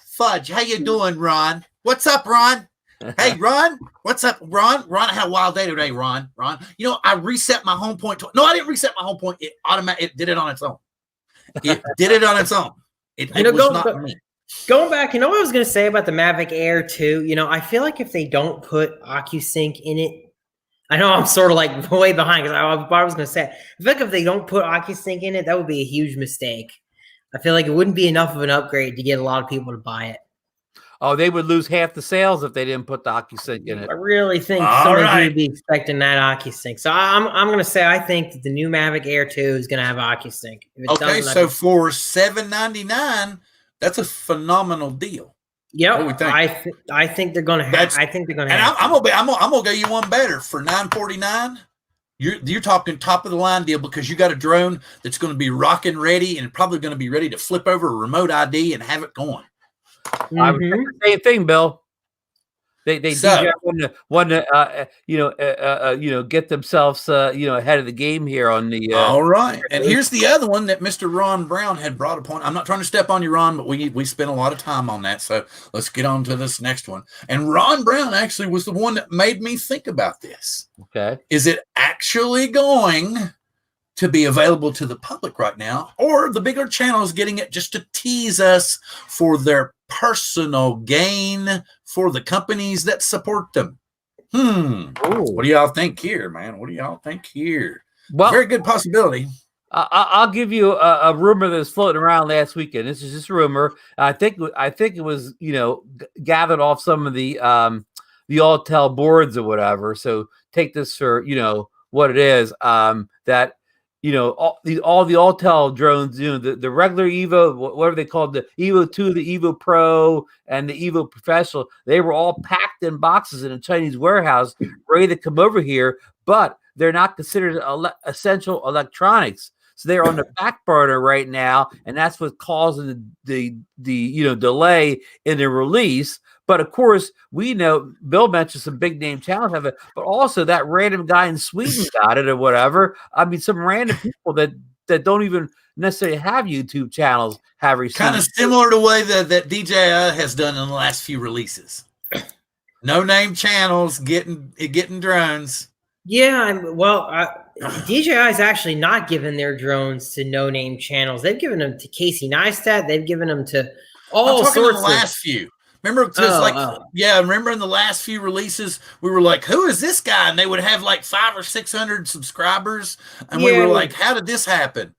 fudge! How you doing, Ron? What's up, Ron? Hey, Ron, what's up, Ron? Ron, I had a wild day today, Ron. I reset my home point. No, I didn't reset my home point. It did it on its own. It did it on its own. It was not me." Going back, what I was going to say about the Mavic Air 2? I feel like if they don't put OcuSync in it, I know I'm sort of like way behind because I was going to say, I feel like if they don't put OcuSync in it, that would be a huge mistake. I feel like it wouldn't be enough of an upgrade to get a lot of people to buy it. Oh, they would lose half the sales if they didn't put the OcuSync in it. I really think somebody would be expecting that OcuSync. So I'm going to say I think that the new Mavic Air 2 is going to have OcuSync. Okay, so for $799, that's a phenomenal deal. Yeah, I think they're going to have. I think they're going to have. And I'm gonna go you one better for $949. You're talking top of the line deal because you got a drone that's going to be rocking ready and probably going to be ready to flip over a remote ID and have it going. I would say the same thing, Bill. They want to get themselves ahead of the game here on the. All right, and here's the other one that Mr. Ron Brown had brought upon. I'm not trying to step on you, Ron, but we spent a lot of time on that, so let's get on to this next one. And Ron Brown actually was the one that made me think about this. Okay, is it actually going to be available to the public right now, or the bigger channels getting it just to tease us for their personal gain for the companies that support them? What do y'all think here, man? What do y'all think here? Well, very good possibility. I'll give you a rumor that was floating around last weekend. This is just a rumor. I think it was gathered off some of the Altel boards or whatever. So take this for what it is. That all the Altel drones, the regular Evo, whatever they called, the Evo 2, the Evo Pro, and the Evo Professional, they were all packed in boxes in a Chinese warehouse, ready to come over here, but they're not considered essential electronics. So they're on the back burner right now, and that's what's causing the delay in the release. But of course, we know Bill mentioned some big name channels have it, but also that random guy in Sweden got it or whatever. I mean, some random people that don't even necessarily have YouTube channels have received. Kind of similar to the way that DJI has done in the last few releases. No name channels getting drones. Yeah, DJI is actually not giving their drones to no name channels. They've given them to Casey Neistat. They've given them to all sorts of the last few. Remember, remember in the last few releases, we were like, "Who is this guy?" And they would have like 500 or 600 subscribers, and we were like, "How did this happen?"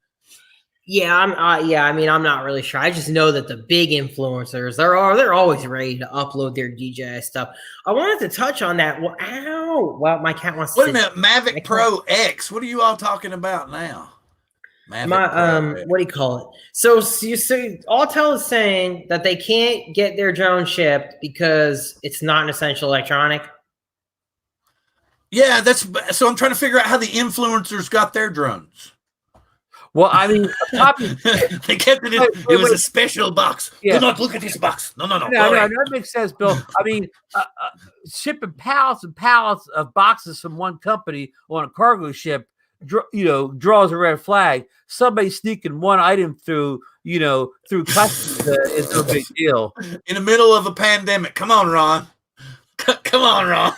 Yeah, I'm not really sure. I just know that the big influencers, they're always ready to upload their DJI stuff. I wanted to touch on that. Well, my cat wants to. Wait a minute, Mavic Pro X. What are you all talking about now? What do you call it? So you see, Altel is saying that they can't get their drone shipped because it's not an essential electronic. Yeah, so I'm trying to figure out how the influencers got their drones. Well, I mean, they kept it in. It was a special box. Yeah. Do not look at this box. No. No, that makes sense, Bill. I mean, shipping pallets and pallets of boxes from one company on a cargo ship, draws a red flag. Somebody sneaking one item through customs is no big deal. In the middle of a pandemic. Come on, Ron. Come on, Ron.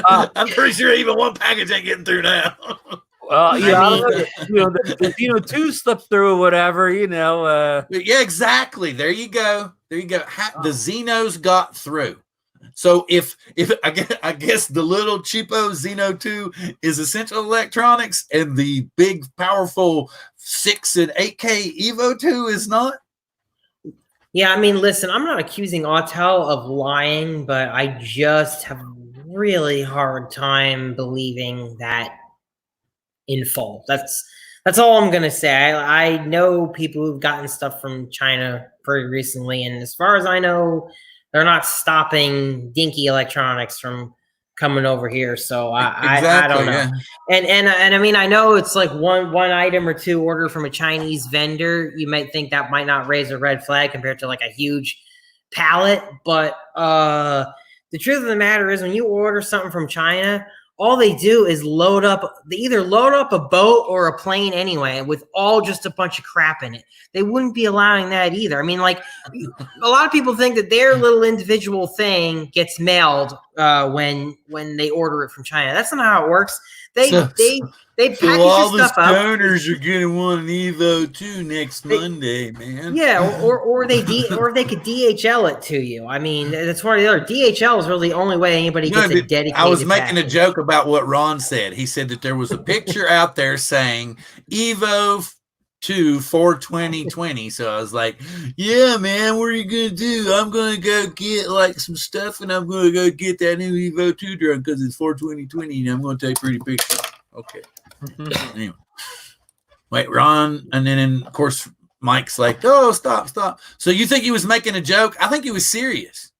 I'm pretty sure even one package ain't getting through now. The 2 slipped through or whatever, Yeah, exactly. There you go. The Xenos got through. So if I guess the little cheapo Xeno 2 is essential electronics, and the big powerful 6 and 8K Evo 2 is not. Yeah, I mean, listen, I'm not accusing Autel of lying, but I just have a really hard time believing that in full. That's all I'm gonna say. I know people who've gotten stuff from China pretty recently, and as far as I know, they're not stopping Dinky Electronics from coming over here. So I don't know. Yeah. And I mean, I know it's like one item or two order from a Chinese vendor. You might think that might not raise a red flag compared to like a huge pallet, but the truth of the matter is, when you order something from China, all they do is they either load up a boat or a plane anyway, with all just a bunch of crap in it. They wouldn't be allowing that either. I mean, like, a lot of people think that their little individual thing gets mailed when they order it from China. That's not how it works. They package all your the stuff up. stoners are gonna want an Evo 2 next Monday, man. Yeah, or they could DHL it to you. I mean, that's one or the other. DHL is really the only way anybody gets a dedicated. I was making a package. joke about what Ron said. He said that there was a picture out there saying Evo 2 for 2020. So I was like, yeah, man, what are you gonna do? I'm gonna go get like some stuff, and I'm gonna go get that new Evo 2 drone because it's for 2020, and I'm gonna take pretty pictures. Okay. Anyway. Wait, Ron, and then of course Mike's like, oh, stop. So you think he was making a joke? I think he was serious.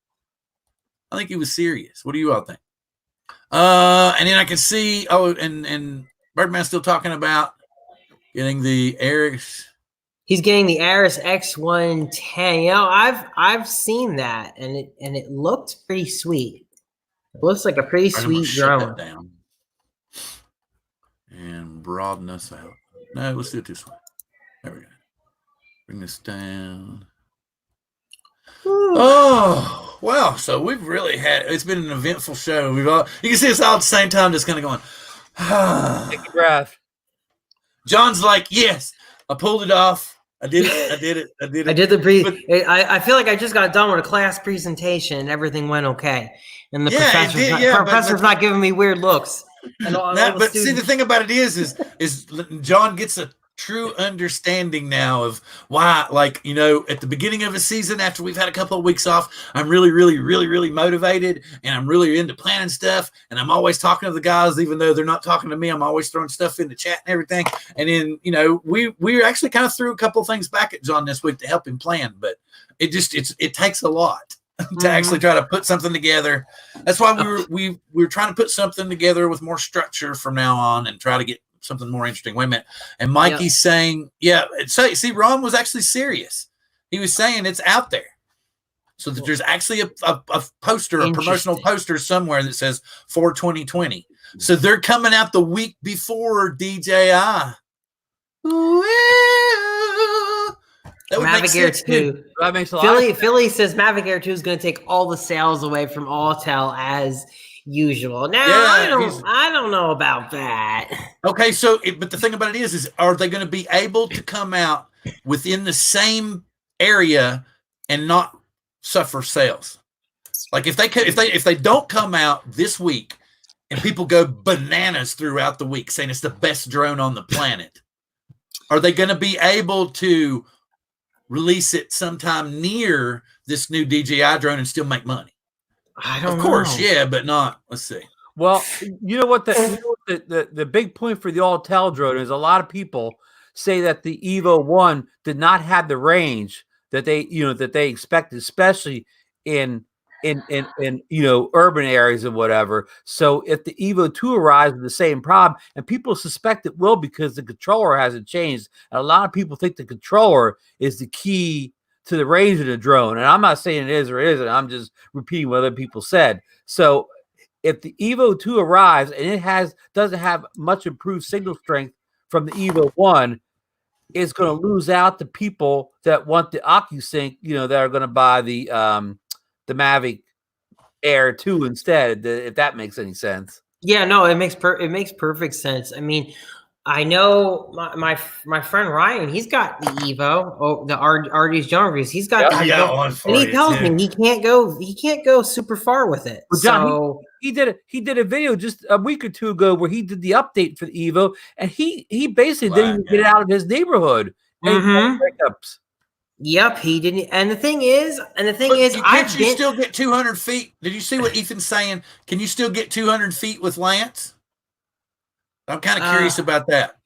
What do you all think? And then I can see, and Birdman's still talking about getting the Aris. He's getting the Aris X110. You know, I've seen that, and it looked pretty sweet. It looks like a pretty sweet drone. Down and broaden us out. No, let's do it this way. There we go. Bring this down. Ooh. Oh, well, so we've really it's been an eventful show. You can see us all at the same time, just kind of going, take a breath. John's like, yes, I pulled it off. I did it. I did the brief. I feel like I just got done with a class presentation and everything went okay. And the professor's not giving me weird looks. But see, the thing about it is John gets a true understanding now of why, like, you know, at the beginning of a season, after we've had a couple of weeks off, I'm really, really, really, really motivated, and I'm really into planning stuff, and I'm always talking to the guys, even though they're not talking to me. I'm always throwing stuff in the chat and everything. And then, you know, we actually kind of threw a couple of things back at John this week to help him plan, but it takes a lot to actually try to put something together. That's why we were trying to put something together with more structure from now on and try to get something more interesting. Wait a minute. And Mikey's saying, see, Ron was actually serious. He was saying it's out there. So that there's actually a poster, a promotional poster somewhere that says for 2020. So they're coming out the week before DJI. Mavic Air 2. That makes a lot. Philly says Mavic Air 2 is going to take all the sales away from Autel as usual. Now, I don't know about that. Okay, but the thing about it is are they going to be able to come out within the same area and not suffer sales? Like if they don't come out this week and people go bananas throughout the week saying it's the best drone on the planet, are they going to be able to release it sometime near this new DJI drone and still make money? I don't know. Of course, yeah, but not. Let's see. Well, you know what the big point for the Autel drone is, a lot of people say that the Evo 1 did not have the range that they expected, especially in urban areas and whatever. So if the Evo 2 arrives with the same problem, and people suspect it will because the controller hasn't changed, and a lot of people think the controller is the key to the range of the drone. And I'm not saying it is or isn't. I'm just repeating what other people said. So if the Evo 2 arrives and it doesn't have much improved signal strength from the Evo 1, it's going to lose out the people that want the OcuSync, that are going to buy the Mavic Air 2 instead, if that makes any sense. Yeah, no, it makes perfect sense. I mean, I know my friend Ryan. He's got the Evo, the RD's John reviews. He's got the I Evo, got one for and he you, tells too. me he can't go super far with it. Well, John, So he did a video just a week or two ago where he did the update for the Evo, and he basically didn't even get it out of his neighborhood. Breakups. Yep, he didn't. And the thing is, can't you still get 200 feet? Did you see what Ethan's saying? Can you still get 200 feet with Lance? I'm kind of curious about that.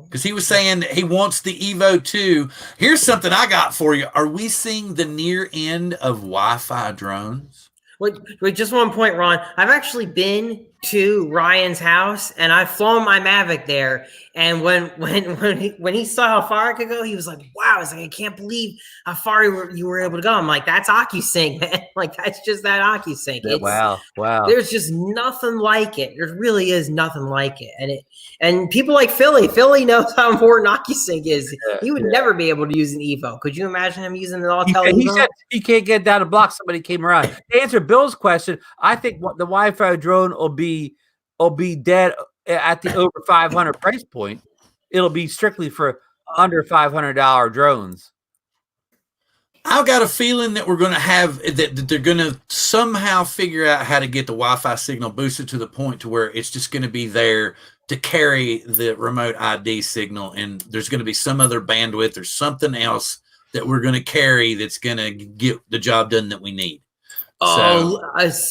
Because he was saying that he wants the Evo 2. Here's something I got for you. Are we seeing the near end of Wi-Fi drones? Wait, just one point, Ron. I've actually been to Ryan's house and I've flown my Mavic there. And when he saw how far I could go, he was like, "Wow!" I was like, "I can't believe how far you were able to go." I'm like, "That's OcuSync, man. Like that's just that OcuSync." Wow. There's just nothing like it. There really is nothing like it. And people like Philly knows how important OcuSync is. He would never be able to use an Evo. Could you imagine him using an All-Tel Evo? He said he can't get down a block. Somebody came around. To answer Bill's question, I think the Wi-Fi drone will be dead at the over 500 price point. It'll be strictly for under $500 drones. I've got a feeling that we're going to have that they're going to somehow figure out how to get the Wi-Fi signal boosted to the point to where it's just going to be there to carry the remote ID signal, and there's going to be some other bandwidth or something else that we're going to carry that's going to get the job done that we need. Oh,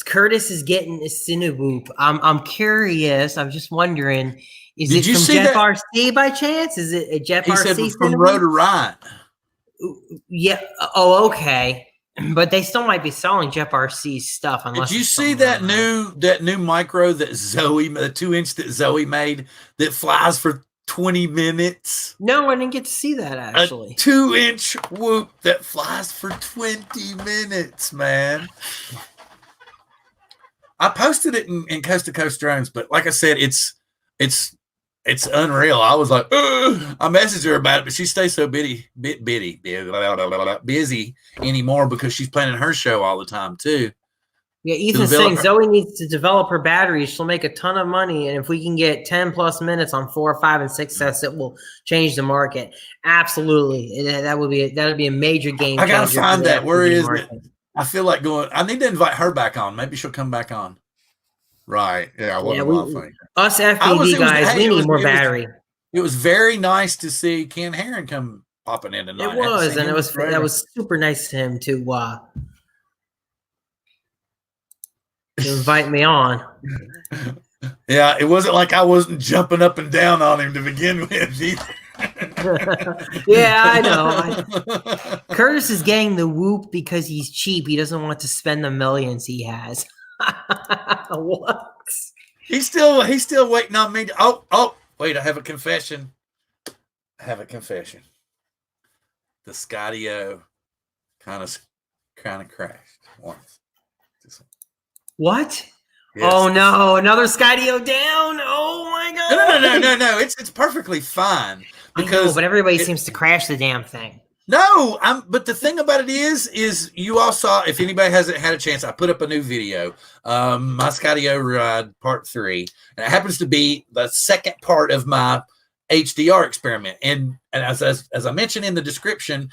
Curtis is getting a Cinewhoop. I'm curious. I'm just wondering, is it from Jeff RC by chance? Is it a Jeff RC? He said from Rotor Riot. Yeah. Oh, okay. But they still might be selling Jeff RC's stuff. Unless did you see that new micro that Zoe, the 2-inch that Zoe made that flies for 20 minutes? No, I didn't get to see that actually. A 2-inch whoop that flies for 20 minutes, man. I posted it in Coast to Coast Drones, but like I said, it's unreal. I was like, ugh. I messaged her about it, but she stays so busy anymore because she's planning her show all the time too. Yeah, Ethan's saying Zoe needs to develop her batteries. She'll make a ton of money, and if we can get 10 plus minutes on 4, 5, and 6 sets, it will change the market. Absolutely, that would be a major game changer. I gotta find that. Where is it? I feel like going. I need to invite her back on. Maybe she'll come back on. Right. Yeah. Us FPV guys, we need more battery. It was very nice to see Ken Herron come popping in tonight. It was, and that was super nice to him to invite me on. Yeah, it wasn't like I wasn't jumping up and down on him to begin with either. Yeah, I know. Curtis is getting the whoop because he's cheap. He doesn't want to spend the millions he has. What? He's still waiting on me. Oh, wait, I have a confession. The Skydio kind of crashed once. What? Yes. Oh no, another Skydio down. Oh my god. No. It's perfectly fine because but everybody seems to crash the damn thing. No, but the thing about it is you all saw, if anybody hasn't had a chance, I put up a new video, my Skydio ride part 3, and it happens to be the second part of my HDR experiment. And as I mentioned in the description,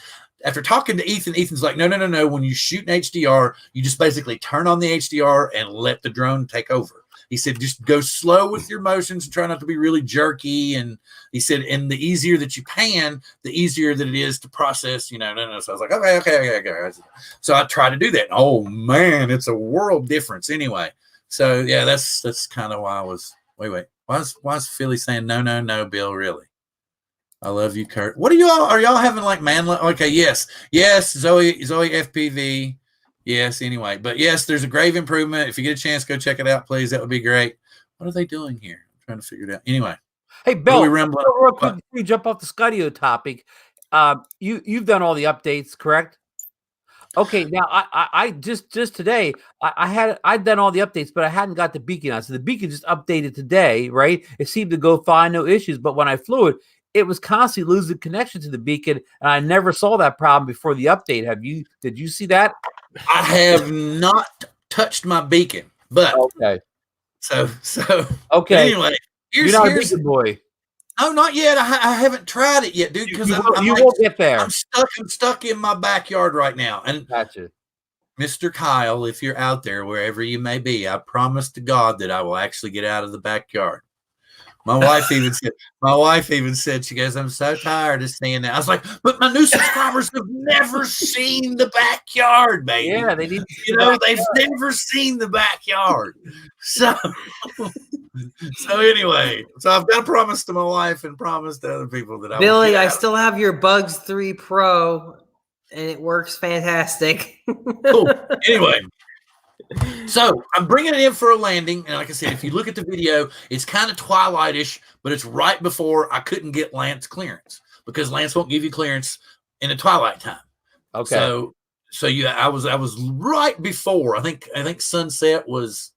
after talking to Ethan's like, no. When you shoot an HDR, you just basically turn on the HDR and let the drone take over. He said, just go slow with your motions and try not to be really jerky. And he said, and the easier that you pan, the easier that it is to process, So I was like, okay. So I tried to do that. Oh man, it's a world difference anyway. So yeah, that's kind of why I was, wait. Why is Philly saying no, Bill, really? I love you, Kurt. What are y'all having like okay, yes, Zoe FPV. Yes, anyway. But yes, there's a grave improvement. If you get a chance, go check it out, please. That would be great. What are they doing here? I'm trying to figure it out. Anyway. Hey, Bill, real quick before we jump off the Skydio topic. You've done all the updates, correct? Okay, now I just today I'd done all the updates, but I hadn't got the beacon on. So the beacon just updated today, right? It seemed to go fine, no issues. But when I flew it was constantly losing connection to the beacon, and I never saw that problem before the update. Did you see that? I have not touched my beacon, but okay. So okay. You're not a big boy. No, not yet. I haven't tried it yet, dude. Because you won't get there. I'm stuck in my backyard right now. And gotcha. Mr. Kyle, if you're out there, wherever you may be, I promise to God that I will actually get out of the backyard. My wife even said, she goes, I'm so tired of seeing that. I was like, but my new subscribers have never seen the backyard, baby. Yeah, they need they've never seen the backyard. So anyway, I've got to promise to my wife and promise to other people that Billy, I still have your Bugs 3 Pro and it works fantastic. Cool. Anyway. So I'm bringing it in for a landing, and like I said, if you look at the video, it's kind of twilightish, but it's right before I couldn't get Lance clearance because Lance won't give you clearance in the twilight time. Okay. So yeah, I was right before. I think sunset was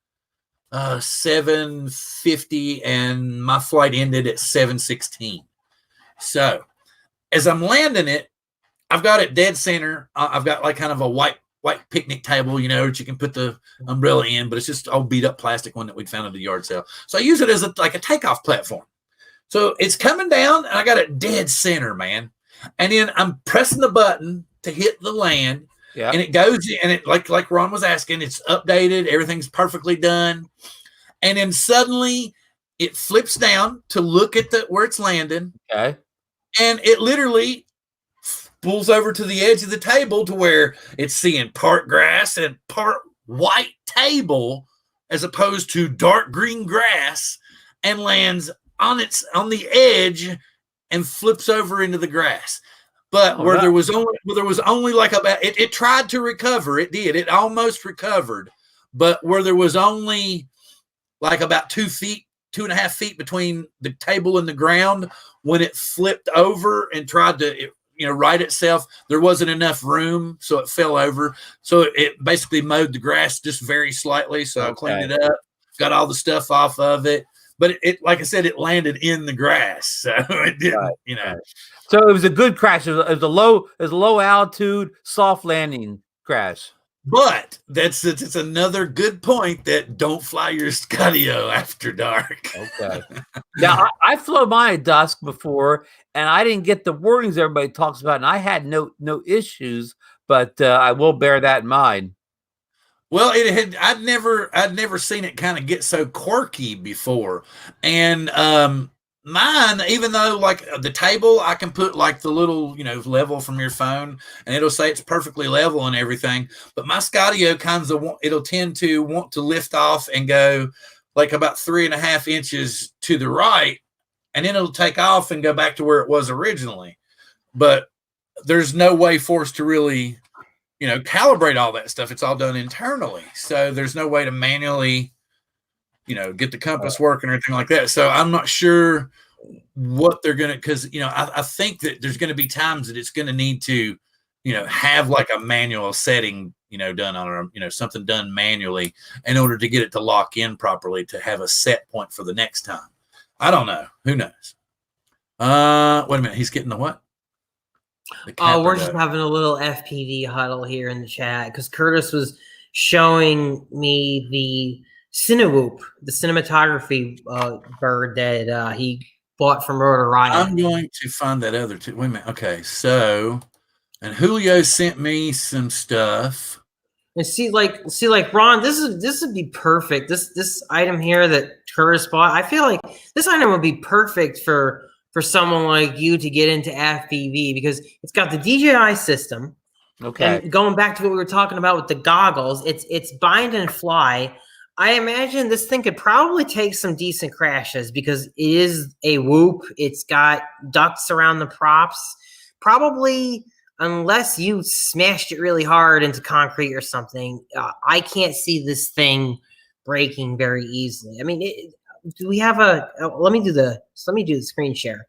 7:50, and my flight ended at 7:16. So as I'm landing it, I've got it dead center. I've got like kind of a white picnic table, that you can put the umbrella in, but it's just all beat up plastic one that we'd found at the yard sale. So I use it as like a takeoff platform. So it's coming down and I got it dead center, man. And then I'm pressing the button to hit the land. Yeah. And it goes, and it like Ron was asking, it's updated, everything's perfectly done. And then suddenly it flips down to look at where it's landing. Okay. And it literally pulls over to the edge of the table to where it's seeing part grass and part white table as opposed to dark green grass, and lands on the edge and flips over into the grass. But where there was only like about it tried to recover, it did. It almost recovered, but where there was only like about 2.5 feet between the table and the ground, when it flipped over and tried to right itself, there wasn't enough room, so it fell over. So it basically mowed the grass just very slightly. So I cleaned it up, got all the stuff off of it. But it like I said, it landed in the grass, so it didn't, So it was a good crash. It was a low altitude, soft landing crash. But it's another good point that don't fly your Scudio after dark. Okay. Now I flew mine at dusk before, and I didn't get the warnings everybody talks about, and I had no issues. But I will bear that in mind. Well, I'd never seen it kind of get so quirky before, and mine, even though like the table, I can put like the little, level from your phone and it'll say it's perfectly level and everything. But my Scudio it'll tend to want to lift off and go like about 3.5 inches to the right. And then it'll take off and go back to where it was originally. But there's no way for us to really, calibrate all that stuff. It's all done internally. So there's no way to manually get the compass working or anything like that. So I'm not sure what they're going to, because, I think that there's going to be times that it's going to need to, have like a manual setting, done on, something done manually in order to get it to lock in properly, to have a set point for the next time. I don't know. Who knows? Wait a minute. He's getting the what? We're just having a little FPV huddle here in the chat because Curtis was showing me the Cinewoop, the cinematography bird that he bought from Rotor Riot. I'm going to find that other two. Wait a minute. Okay, so, and Julio sent me some stuff. And see, like Ron, this would be perfect. This item here that Curtis bought, I feel like this item would be perfect for someone like you to get into FPV because it's got the DJI system. Okay. And going back to what we were talking about with the goggles, it's bind and fly. I imagine this thing could probably take some decent crashes because it is a whoop. It's got ducts around the props. Probably, unless you smashed it really hard into concrete or something, I can't see this thing breaking very easily. I mean, do we have let me do the screen share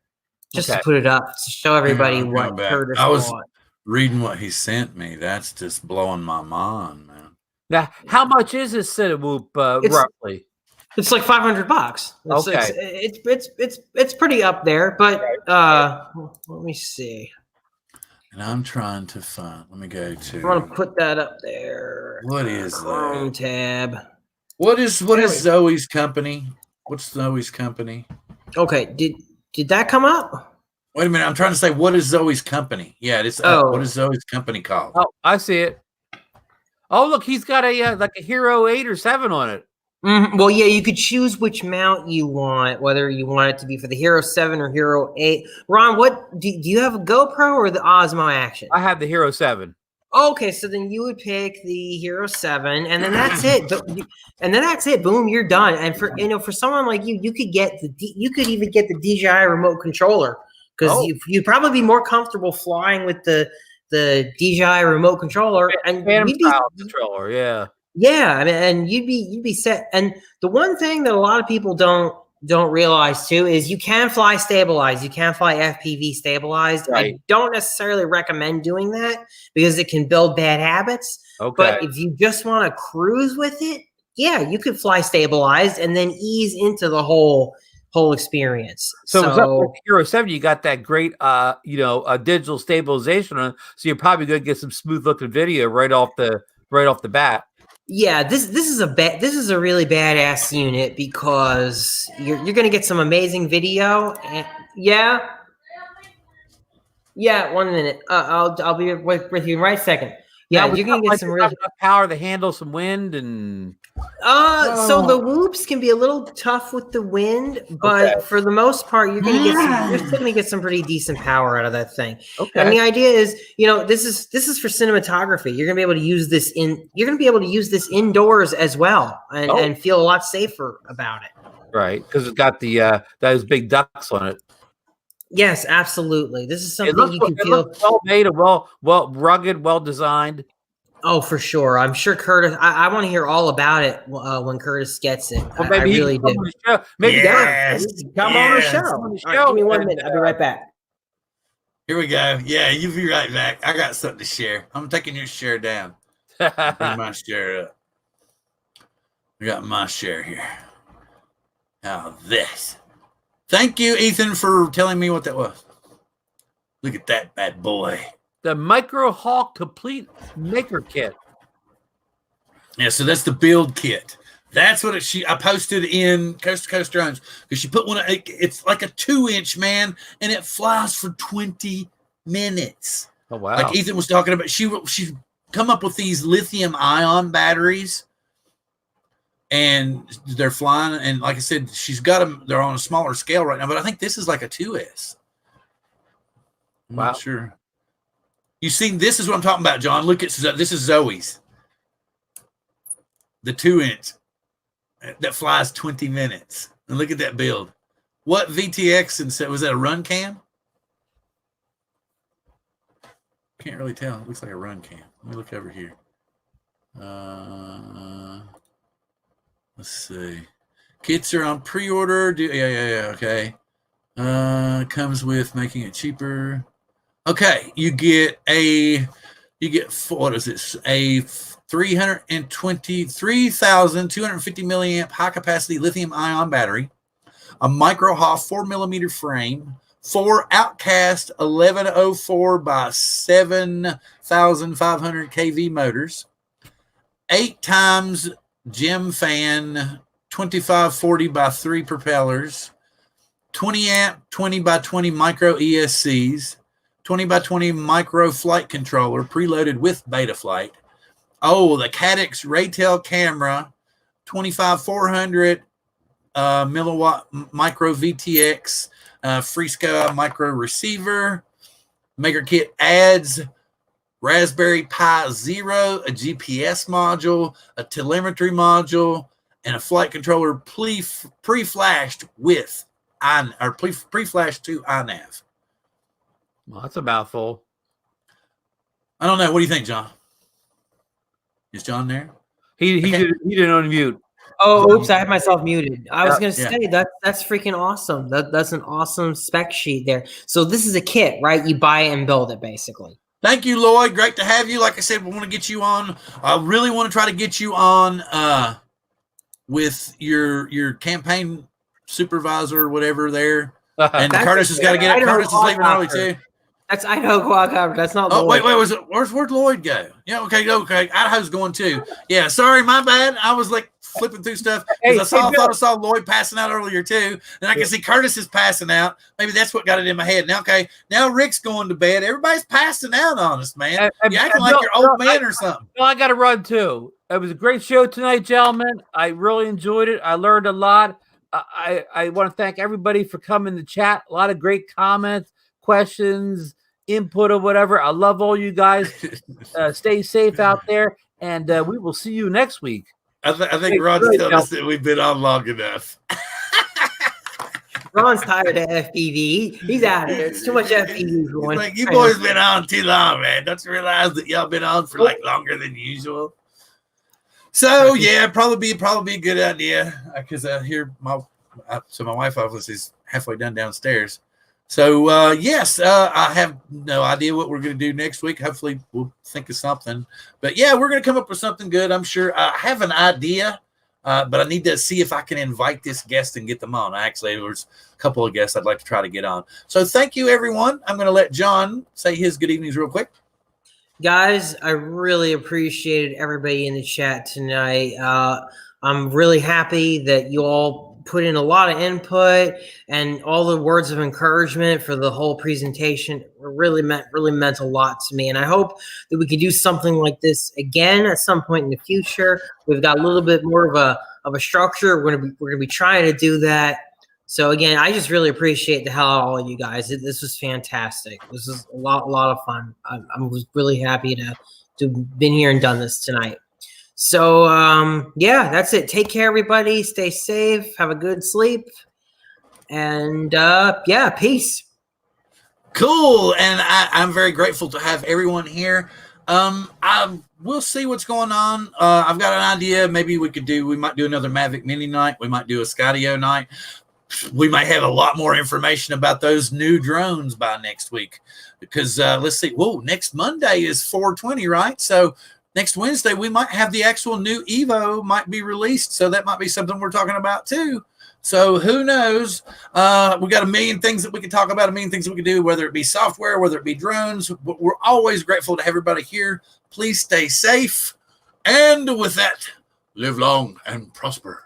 just to put it up to show everybody what Curtis bought. Reading what he sent me. That's just blowing my mind, man. Now, how much is this Cinewoop roughly? It's like $500. It's pretty up there, but let me see. And I'm trying to find. Let me go to. I want to put that up there. What is Chrome that? tab? What is Zoe's company? What's Zoe's company? Okay, did that come up? Wait a minute. I'm trying to say, what is Zoe's company? Yeah, it's what is Zoe's company called? Oh, I see it. Oh, look, he's got a like a Hero 8 or 7 on it. Well, yeah, you could choose which mount you want, whether you want it to be for the Hero 7 or Hero 8. Ron, what do you have a GoPro or the Osmo Action? I have the Hero 7. Okay, so then you would pick the Hero 7, and then that's it. And then that's it. Boom, you're done. And for someone like you, you could even get the DJI remote controller because you'd probably be more comfortable flying with the DJI remote controller and controller, yeah. Yeah, I mean, and you'd be set. And the one thing that a lot of people don't realize too is you can fly stabilized. You can fly FPV stabilized. Right. I don't necessarily recommend doing that because it can build bad habits. Okay. But if you just want to cruise with it, yeah, you could fly stabilized and then ease into the whole experience. So with Hero 7, you got that great digital stabilization on it, so you're probably going to get some smooth looking video right off the bat. Yeah, this is a really badass unit because you're going to get some amazing video. And, yeah, 1 minute. I'll be with you in right second. Yeah, you're going to get some really power to handle some wind and. So the whoops can be a little tough with the wind, but for the most part, you're still going to get some pretty decent power out of that thing. Okay. And the idea is, this is for cinematography. You're going to be able to use this indoors as well, and feel a lot safer about it. Right, because it's got the those big ducks on it. Yes, absolutely. This is something you can feel well made, well rugged, well designed. Oh, for sure. I'm sure Curtis. I want to hear all about it when Curtis gets it. Well, maybe I really do. Maybe come on the show. Right, give me 1 minute. I'll be right back. Here we go. Yeah, you be right back. I got something to share. I'm taking your share down. Bring my share up. I got my share here. Now this. Thank you, Ethan, for telling me what that was. Look at that bad boy. The Micro Hawk Complete Maker Kit. Yeah, so that's the build kit. That's what I posted in Coast to Coast Drones because she put one. It's like a 2-inch, man, and it flies for 20 minutes. Oh wow! Like Ethan was talking about, she come up with these lithium-ion batteries, and they're flying. And like I said, she's got them. They're on a smaller scale right now, but I think this is like a 2S. I'm not sure. You see, this is what I'm talking about, John. Look at this is Zoe's, the 2-inch that flies 20 minutes. And look at that build. What VTX and said was that a run cam? Can't really tell. It looks like a run cam. Let me look over here. Let's see. Kits are on pre-order. Yeah. Okay. Comes with making it cheaper. Okay, you get what is this? A 3,250 milliamp high capacity lithium ion battery, a micro HOF 4mm frame, 4 Outcast 1104 by 7,500 kV motors, 8 times Gem fan 2540 by 3 propellers, 20 amp 20 by 20 micro ESCs. 20 by 20 micro flight controller preloaded with Betaflight. Oh, the Caddx Raytail camera, 25-400 milliwatt micro VTX, Freesky micro receiver. Maker kit adds Raspberry Pi Zero, a GPS module, a telemetry module, and a flight controller pre-flashed with pre-flashed to iNav. Well, that's a mouthful. I don't know. What do you think, John? Is John there? He didn't unmute. Oh, oops! I had myself muted. I was going to say that's freaking awesome. That's an awesome spec sheet there. So this is a kit, right? You buy it and build it, basically. Thank you, Lloyd. Great to have you. Like I said, we want to get you on. I really want to try to get you on with your campaign supervisor or whatever there. And Curtis has got to get it. Curtis is leaving early too. That's Idaho Quadcopter. That's not. Oh, Lloyd. Wait. Where'd Lloyd go? Yeah, okay. Idaho's going too. Yeah, sorry, my bad. I was like flipping through stuff Hey, because I Bill. thought I saw Lloyd passing out earlier too, and I can see Curtis is passing out. Maybe that's what got it in my head. Now, okay, now Rick's going to bed. Everybody's passing out on us, man. You're acting like you're old man or something. Well, I got to run too. It was a great show tonight, gentlemen. I really enjoyed it. I learned a lot. I want to thank everybody for coming to chat. A lot of great comments, questions, input, or whatever. I love all you guys. Stay safe out there, and we will see you next week. I think Ron's telling us that we've been on long enough. Ron's tired of FPV. He's out of it. It's too much FPV going. Like, you boys been on too long, man. Don't you realize that y'all been on for like longer than usual? So yeah, probably be a good idea because here my wife obviously is halfway done downstairs. So yes, I have no idea what we're going to do next week. Hopefully we'll think of something. But yeah, we're going to come up with something good. I'm sure. I have an idea, but I need to see if I can invite this guest and get them on. Actually, there's a couple of guests I'd like to try to get on. So thank you, everyone. I'm going to let John say his good evenings real quick. Guys, I really appreciated everybody in the chat tonight. I'm really happy that you all put in a lot of input and all the words of encouragement for the whole presentation. Really meant a lot to me. And I hope that we can do something like this again at some point in the future. We've got a little bit more of a structure. We're gonna be trying to do that. So again, I just really appreciate the hell out of all of you guys. This was fantastic. This was a lot of fun. I was really happy to have been here and done this tonight. So yeah, that's it. Take care, everybody. Stay safe. Have a good sleep. And yeah, peace. Cool. And I'm very grateful to have everyone here. We'll see what's going on. I've got an idea. Maybe we might do another Mavic Mini night. We might do a Skydio night. We might have a lot more information about those new drones by next week because let's see. Whoa, next Monday is 4/20, right? So next Wednesday we might have the actual new Evo might be released. So that might be something we're talking about too. So who knows? We got a million things that we can talk about, a million things that we can do, whether it be software, whether it be drones. But we're always grateful to have everybody here. Please stay safe. And with that, live long and prosper.